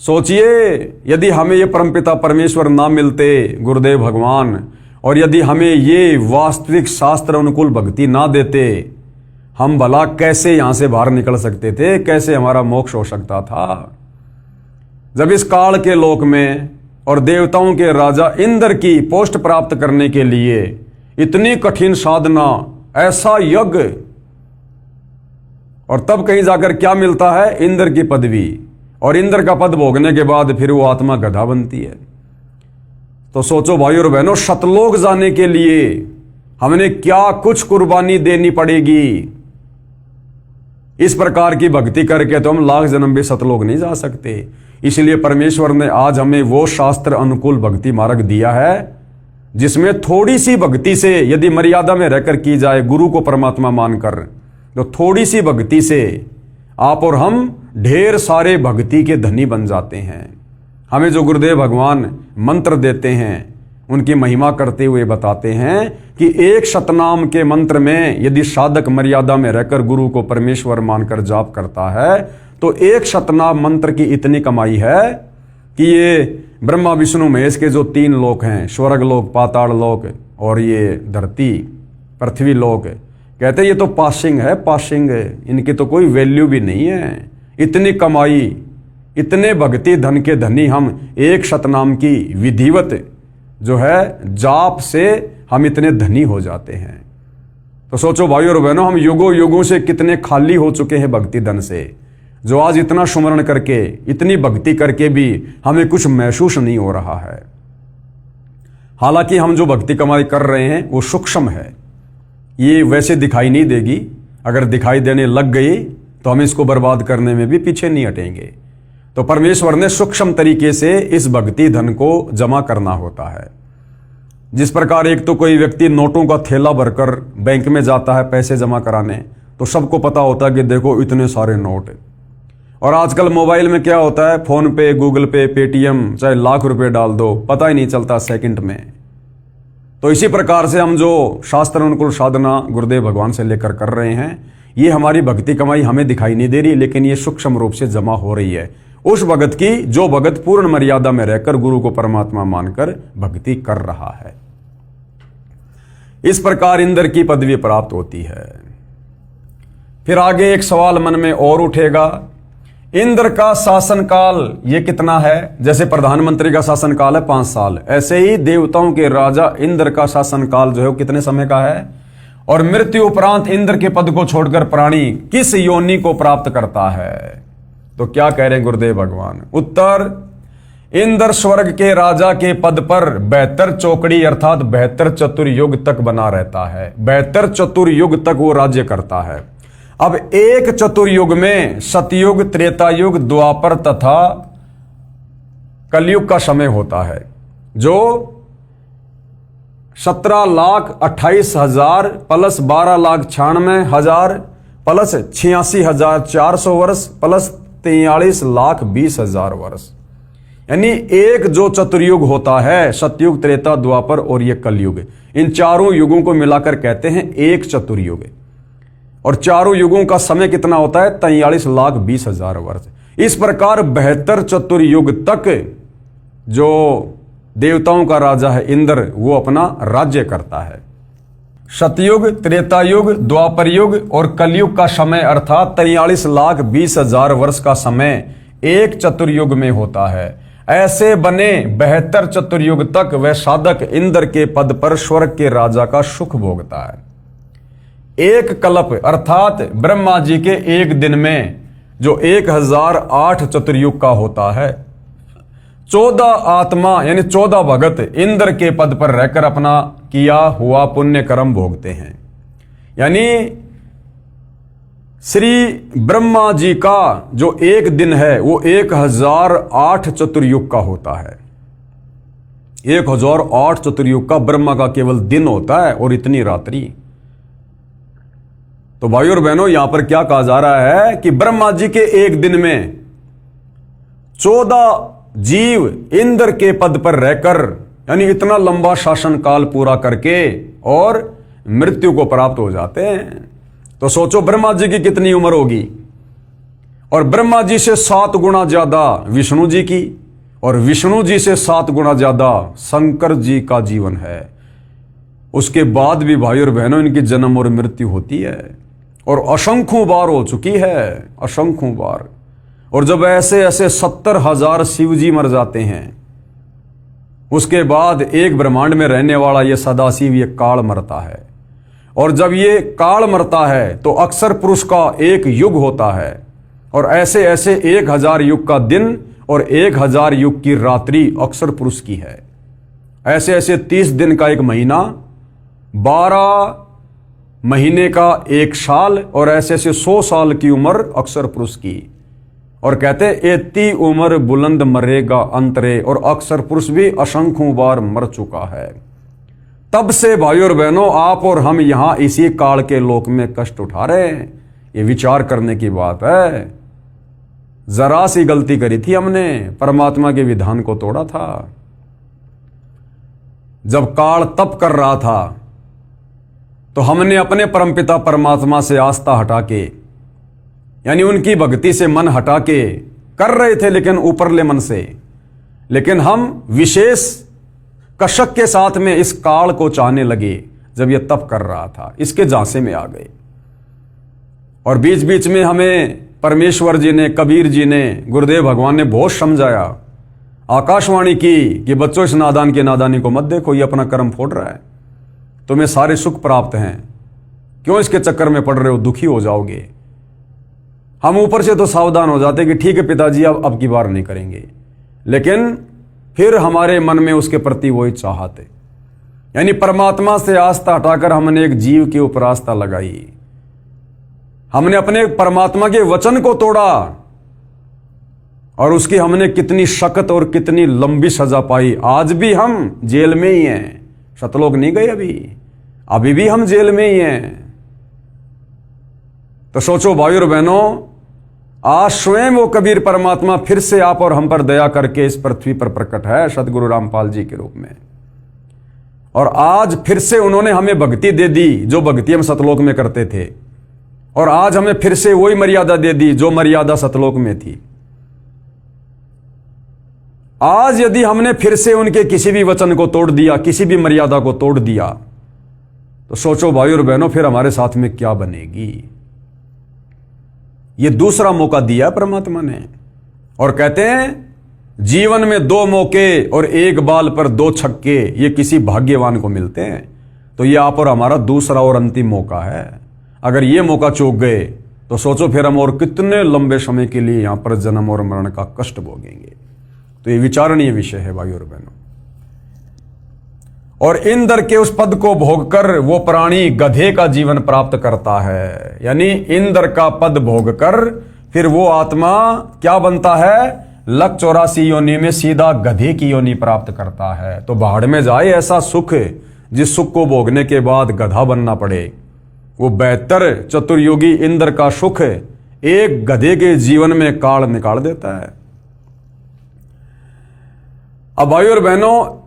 सोचिए यदि हमें ये परमपिता परमेश्वर ना मिलते, गुरुदेव भगवान, और यदि हमें ये वास्तविक शास्त्र अनुकूल भक्ति ना देते, हम भला कैसे यहां से बाहर निकल सकते थे, कैसे हमारा मोक्ष हो सकता था। जब इस काल के लोक में और देवताओं के राजा इंद्र की पोस्ट प्राप्त करने के लिए इतनी कठिन साधना, ऐसा यज्ञ, और तब कहीं जाकर क्या मिलता है, इंद्र की पदवी, और इंद्र का पद भोगने के बाद फिर वो आत्मा गधा बनती है। तो सोचो भाई और बहनों, सतलोक जाने के लिए हमने क्या कुछ कुर्बानी देनी पड़ेगी। इस प्रकार की भक्ति करके तो हम लाख जन्म भी सतलोक नहीं जा सकते। इसलिए परमेश्वर ने आज हमें वो शास्त्र अनुकूल भक्ति मार्ग दिया है जिसमें थोड़ी सी भक्ति से यदि मर्यादा में रहकर की जाए, गुरु को परमात्मा मानकर, तो थोड़ी सी भक्ति से आप और हम ढेर सारे भक्ति के धनी बन जाते हैं। हमें जो गुरुदेव भगवान मंत्र देते हैं उनकी महिमा करते हुए बताते हैं कि एक शतनाम के मंत्र में यदि साधक मर्यादा में रहकर गुरु को परमेश्वर मानकर जाप करता है तो एक शतनाम मंत्र की इतनी कमाई है कि ये ब्रह्मा विष्णु महेश के जो 3 लोक हैं, स्वर्ग लोक, पाताल लोक और ये धरती पृथ्वी लोक, कहते ये तो पासिंग है, पासिंग है, इनकी तो कोई वैल्यू भी नहीं है। इतनी कमाई, इतने भक्ति धन के धनी हम एक शतनाम की विधिवत जो है जाप से हम इतने धनी हो जाते हैं। तो सोचो भाई और बहनों, हम युगों युगों से कितने खाली हो चुके हैं भक्ति धन से, जो आज इतना सुमरण करके, इतनी भक्ति करके भी हमें कुछ महसूस नहीं हो रहा है। हालांकि हम जो भक्ति कमाई कर रहे हैं वो सूक्ष्म है, ये वैसे दिखाई नहीं देगी। अगर दिखाई देने लग गई तो हम इसको बर्बाद करने में भी पीछे नहीं हटेंगे। तो परमेश्वर ने सूक्ष्म तरीके से इस भक्ति धन को जमा करना होता है। जिस प्रकार एक तो कोई व्यक्ति नोटों का थैला भरकर बैंक में जाता है पैसे जमा कराने, तो सबको पता होता है कि देखो इतने सारे नोट। और आजकल मोबाइल में क्या होता है, फोन पे, गूगल पे, पेटीएम, चाहे लाख रुपए डाल दो, पता ही नहीं चलता सेकंड में। तो इसी प्रकार से हम जो शास्त्र अनुकूल साधना गुरुदेव भगवान से लेकर कर रहे हैं, ये हमारी भक्ति कमाई हमें दिखाई नहीं दे रही, लेकिन ये सूक्ष्म रूप से जमा हो रही है उस भगत की जो भगत पूर्ण मर्यादा में रहकर गुरु को परमात्मा मानकर भक्ति कर रहा है। इस प्रकार इंद्र की पदवी प्राप्त होती है। फिर आगे एक सवाल मन में और उठेगा, इंद्र का शासन काल ये कितना है? जैसे प्रधानमंत्री का शासन काल है 5 साल, ऐसे ही देवताओं के राजा इंद्र का शासन काल जो है वो कितने समय का है? और मृत्यु उपरांत इंद्र के पद को छोड़कर प्राणी किस योनि को प्राप्त करता है? तो क्या कह रहे हैं गुरुदेव भगवान? उत्तर, इंद्र स्वर्ग के राजा के पद पर 72 चौकड़ी अर्थात 72 चतुर्युग तक बना रहता है। 72 चतुर्युग तक वो राज्य करता है। अब एक चतुर्युग में सतयुग, त्रेतायुग, द्वापर तथा कलयुग का समय होता है, जो 17,28,000 प्लस 12,96,000 प्लस 86,400 वर्ष प्लस 43,20,000 वर्ष, यानी एक जो चतुर्युग होता है, सतयुग, त्रेता, द्वापर और ये कलयुग, इन चारों युगों को मिलाकर कहते हैं एक चतुर्युग। और चारों युगों का समय कितना होता है? 43,20,000 वर्ष। इस प्रकार 72 चतुर्युग तक जो देवताओं का राजा है इंद्र, वो अपना राज्य करता है। सतयुग, त्रेतायुग, द्वापर युग और कलयुग का समय अर्थात 43,20,000 वर्ष का समय एक चतुर्युग में होता है। ऐसे बने 72 चतुर्युग तक वह साधक इंद्र के पद पर स्वर्ग के राजा का सुख भोगता है। एक कल्प अर्थात ब्रह्मा जी के एक दिन में जो 1008 चतुर्युग का होता है, 14 आत्मा यानी 14 भगत इंद्र के पद पर रहकर अपना किया हुआ पुण्य कर्म भोगते हैं। यानी श्री ब्रह्मा जी का जो एक दिन है वो 1008 चतुर्युग का होता है। 1008 चतुर्युग का ब्रह्मा का केवल दिन होता है और इतनी रात्रि। तो भाइयों और बहनों, यहां पर क्या कहा जा रहा है कि ब्रह्मा जी के एक दिन में 14 जीव इंद्र के पद पर रहकर यानी इतना लंबा शासन काल पूरा करके और मृत्यु को प्राप्त हो जाते हैं। तो सोचो ब्रह्मा जी की कितनी उम्र होगी, और ब्रह्मा जी से 7 गुना ज्यादा विष्णु जी की, और विष्णु जी से 7 गुना ज्यादा शंकर जी का जीवन है। उसके बाद भी भाई और बहनों इनकी जन्म और मृत्यु होती है, और असंख्यों बार हो चुकी है, असंख्यों बार। और जब ऐसे ऐसे 70,000 शिव जी मर जाते हैं, उसके बाद एक ब्रह्मांड में रहने वाला ये सदाशिव ये काल मरता है। और जब ये काल मरता है तो अक्षर पुरुष का एक युग होता है, और ऐसे ऐसे 1000 युग का दिन और 1000 युग की रात्रि अक्षर पुरुष की है। ऐसे ऐसे 30 दिन का एक महीना, 12 महीने का एक साल, और ऐसे ऐसे 100 साल की उम्र अक्षर पुरुष की। और कहते एती उम्र बुलंद मरेगा अंतरे, और अक्षर पुरुष भी असंख्यों बार मर चुका है। तब से भाइयों और बहनों आप और हम यहां इसी काल के लोक में कष्ट उठा रहे हैं। ये विचार करने की बात है। जरा सी गलती करी थी हमने, परमात्मा के विधान को तोड़ा था। जब काल तप कर रहा था तो हमने अपने परमपिता परमात्मा से आस्था हटा के यानी उनकी भक्ति से मन हटा के कर रहे थे, लेकिन ऊपरले मन से। लेकिन हम विशेष कशक के साथ में इस काल को चाहने लगे जब यह तप कर रहा था, इसके झांसे में आ गए। और बीच बीच में हमें परमेश्वर जी ने, कबीर जी ने, गुरुदेव भगवान ने बहुत समझाया, आकाशवाणी की कि बच्चों इस नादान की नादानी को मत देखो, ये अपना कर्म फोड़ रहा है, तुम्हें सारे सुख प्राप्त हैं, क्यों इसके चक्कर में पड़ रहे हो, दुखी हो जाओगे। हम ऊपर से तो सावधान हो जाते कि ठीक है पिताजी अब की बार नहीं करेंगे, लेकिन फिर हमारे मन में उसके प्रति वही चाहत है। यानी परमात्मा से आस्था हटाकर हमने एक जीव के ऊपर आस्था लगाई, हमने अपने परमात्मा के वचन को तोड़ा, और उसकी हमने कितनी सख्त और कितनी लंबी सजा पाई। आज भी हम जेल में ही हैं, सतलोक नहीं गए अभी भी हम जेल में ही हैं। तो सोचो भाइयों और बहनों, आज स्वयं वो कबीर परमात्मा फिर से आप और हम पर दया करके इस पृथ्वी पर प्रकट है सतगुरु रामपाल जी के रूप में। और आज फिर से उन्होंने हमें भक्ति दे दी जो भक्ति हम सतलोक में करते थे, और आज हमें फिर से वही मर्यादा दे दी जो मर्यादा सतलोक में थी। आज यदि हमने फिर से उनके किसी भी वचन को तोड़ दिया, किसी भी मर्यादा को तोड़ दिया, तो सोचो भाइयों और बहनों फिर हमारे साथ में क्या बनेगी। ये दूसरा मौका दिया परमात्मा ने, और कहते हैं जीवन में 2 मौके और 1 बाल पर 2 छक्के ये किसी भाग्यवान को मिलते हैं। तो ये आप और हमारा दूसरा और अंतिम मौका है। अगर ये मौका चूक गए तो सोचो फिर हम और कितने लंबे समय के लिए यहां पर जन्म और मरण का कष्ट भोगेंगे। तो ये विचारणीय विषय है भाइयों और बहनों। और इंद्र के उस पद को भोगकर वो प्राणी गधे का जीवन प्राप्त करता है। यानी इंद्र का पद भोगकर फिर वो आत्मा क्या बनता है, 184 योनि में सीधा गधे की योनि प्राप्त करता है। तो भाड़ में जाए ऐसा सुख जिस सुख को भोगने के बाद गधा बनना पड़े। वो 72 चतुर्युगी इंद्र का सुख एक गधे के जीवन में काल निकाल देता है। अब भाइयों और बहनों,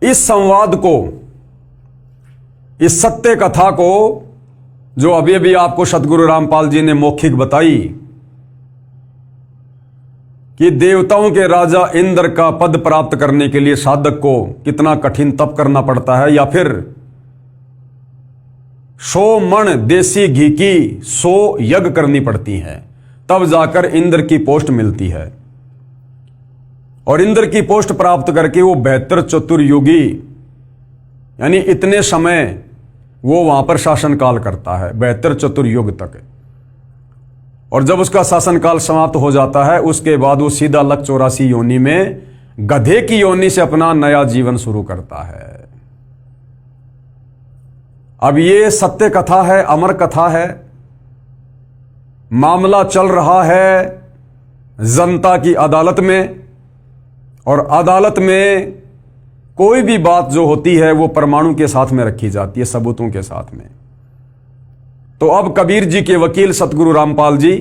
इस संवाद को, इस सत्य कथा को जो अभी अभी आपको सतगुरु रामपाल जी ने मौखिक बताई कि देवताओं के राजा इंद्र का पद प्राप्त करने के लिए साधक को कितना कठिन तप करना पड़ता है, या फिर 100 मण देसी घी की 100 यज्ञ करनी पड़ती हैं, तब जाकर इंद्र की पोस्ट मिलती है। और इंद्र की पोस्ट प्राप्त करके वो 72 चतुर्युगी यानी इतने समय वो वहां पर शासनकाल करता है 72 चतुर्युग तक। और जब उसका शासनकाल समाप्त हो जाता है उसके बाद वो सीधा लक 84 योनि में गधे की योनि से अपना नया जीवन शुरू करता है। अब ये सत्य कथा है, अमर कथा है। मामला चल रहा है जनता की अदालत में, और अदालत में कोई भी बात जो होती है वो परमाणु के साथ में रखी जाती है, सबूतों के साथ में। तो अब कबीर जी के वकील सतगुरु रामपाल जी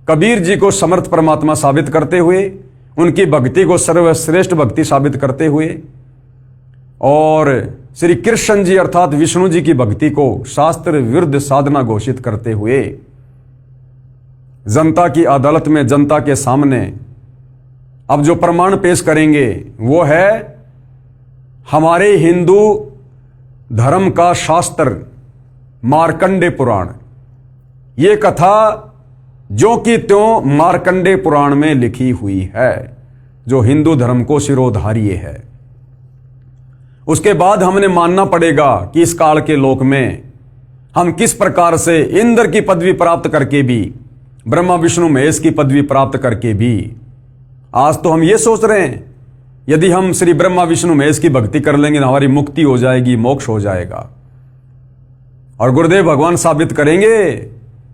कबीर जी को समर्थ परमात्मा साबित करते हुए, उनकी भक्ति को सर्वश्रेष्ठ भक्ति साबित करते हुए, और श्री कृष्ण जी अर्थात विष्णु जी की भक्ति को शास्त्र विरुद्ध साधना घोषित करते हुए जनता की अदालत में, जनता के सामने अब जो प्रमाण पेश करेंगे वो है हमारे हिंदू धर्म का शास्त्र मार्कंडे पुराण। ये कथा जो कि त्यों मार्कंडे पुराण में लिखी हुई है, जो हिंदू धर्म को शिरोधार्य है। उसके बाद हमने मानना पड़ेगा कि इस काल के लोक में हम किस प्रकार से इंद्र की पदवी प्राप्त करके भी, ब्रह्मा विष्णु महेश की पदवी प्राप्त करके भी, आज तो हम ये सोच रहे हैं यदि हम श्री ब्रह्मा विष्णु महेश की भक्ति कर लेंगे तो हमारी मुक्ति हो जाएगी, मोक्ष हो जाएगा। और गुरुदेव भगवान साबित करेंगे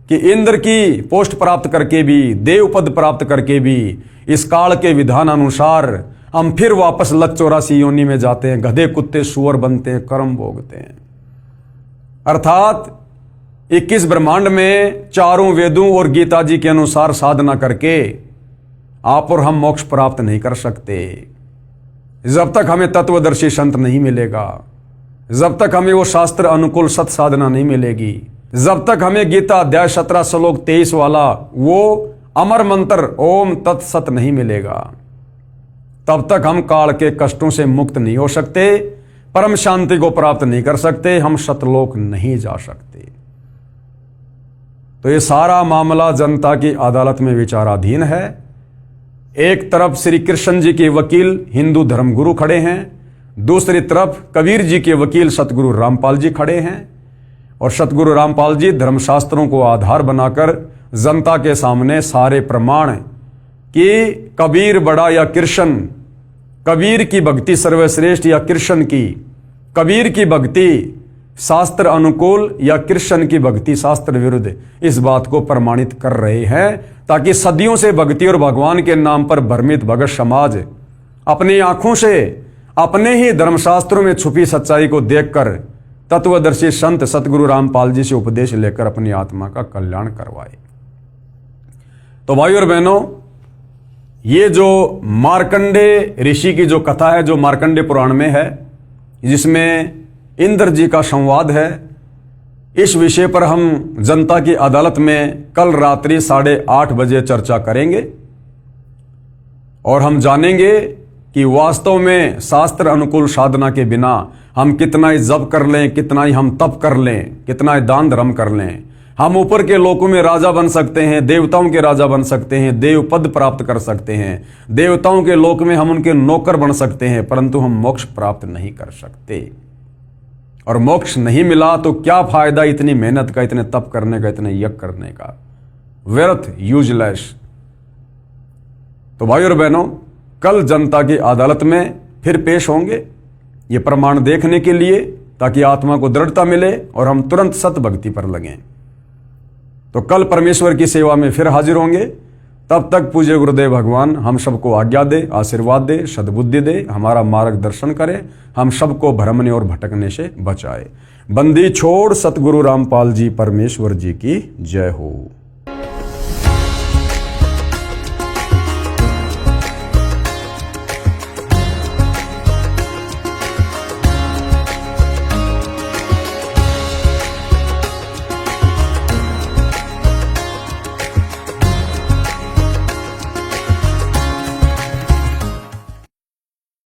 कि इंद्र की पोस्ट प्राप्त करके भी, देव पद प्राप्त करके भी, इस काल के विधान अनुसार हम फिर वापस लक 84 योनि में जाते हैं, गधे कुत्ते सुअर बनते हैं, कर्म भोगते हैं। अर्थात 21 ब्रह्मांड में चारों वेदों और गीता जी के अनुसार साधना करके आप और हम मोक्ष प्राप्त नहीं कर सकते जब तक हमें तत्वदर्शी संत नहीं मिलेगा, जब तक हमें वो शास्त्र अनुकूल सत साधना नहीं मिलेगी, जब तक हमें गीता अध्याय 17 श्लोक 23 वाला वो अमर मंत्र ओम तत्सत नहीं मिलेगा, तब तक हम काल के कष्टों से मुक्त नहीं हो सकते, परम शांति को प्राप्त नहीं कर सकते, हम सतलोक नहीं जा सकते। तो ये सारा मामला जनता की अदालत में विचाराधीन है। एक तरफ श्री कृष्ण जी के वकील हिंदू धर्मगुरु खड़े हैं, दूसरी तरफ कबीर जी के वकील सतगुरु रामपाल जी खड़े हैं, और सतगुरु रामपाल जी धर्मशास्त्रों को आधार बनाकर जनता के सामने सारे प्रमाण कि कबीर बड़ा या कृष्ण, कबीर की भक्ति सर्वश्रेष्ठ या कृष्ण की, कबीर की भक्ति शास्त्र अनुकूल या कृष्ण की भक्ति शास्त्र विरुद्ध, इस बात को प्रमाणित कर रहे हैं, ताकि सदियों से भक्ति और भगवान के नाम पर भ्रमित भगत समाज अपनी आंखों से अपने ही धर्मशास्त्रों में छुपी सच्चाई को देखकर तत्वदर्शी संत सतगुरु रामपाल जी से उपदेश लेकर अपनी आत्मा का कल्याण करवाए। तो भाइयों और बहनों, ये जो मार्कंडे ऋषि की जो कथा है, जो मार्कंडे पुराण में है, जिसमें इंद्र जी का संवाद है, इस विषय पर हम जनता की अदालत में कल रात्रि 8:30 बजे चर्चा करेंगे, और हम जानेंगे कि वास्तव में शास्त्र अनुकूल साधना के बिना हम कितना ही जप कर लें, कितना ही हम तप कर लें, कितना ही दान धर्म कर लें, हम ऊपर के लोकों में राजा बन सकते हैं, देवताओं के राजा बन सकते हैं, देव पद प्राप्त कर सकते हैं, देवताओं के लोक में हम उनके नौकर बन सकते हैं, परंतु हम मोक्ष प्राप्त नहीं कर सकते। और मोक्ष नहीं मिला तो क्या फायदा इतनी मेहनत का, इतने तप करने का, इतने यज्ञ करने का, व्यर्थ, यूजलेस। तो भाइयों और बहनों, कल जनता की अदालत में फिर पेश होंगे ये प्रमाण देखने के लिए, ताकि आत्मा को दृढ़ता मिले और हम तुरंत सत भक्ति पर लगें। तो कल परमेश्वर की सेवा में फिर हाजिर होंगे। तब तक पूज्य गुरुदेव भगवान हम सबको आज्ञा दे, आशीर्वाद दे, सद्बुद्धि दे, हमारा मार्गदर्शन करे, हम सबको भ्रमने और भटकने से बचाए। बंदी छोड़ सतगुरु रामपाल जी परमेश्वर जी की जय हो।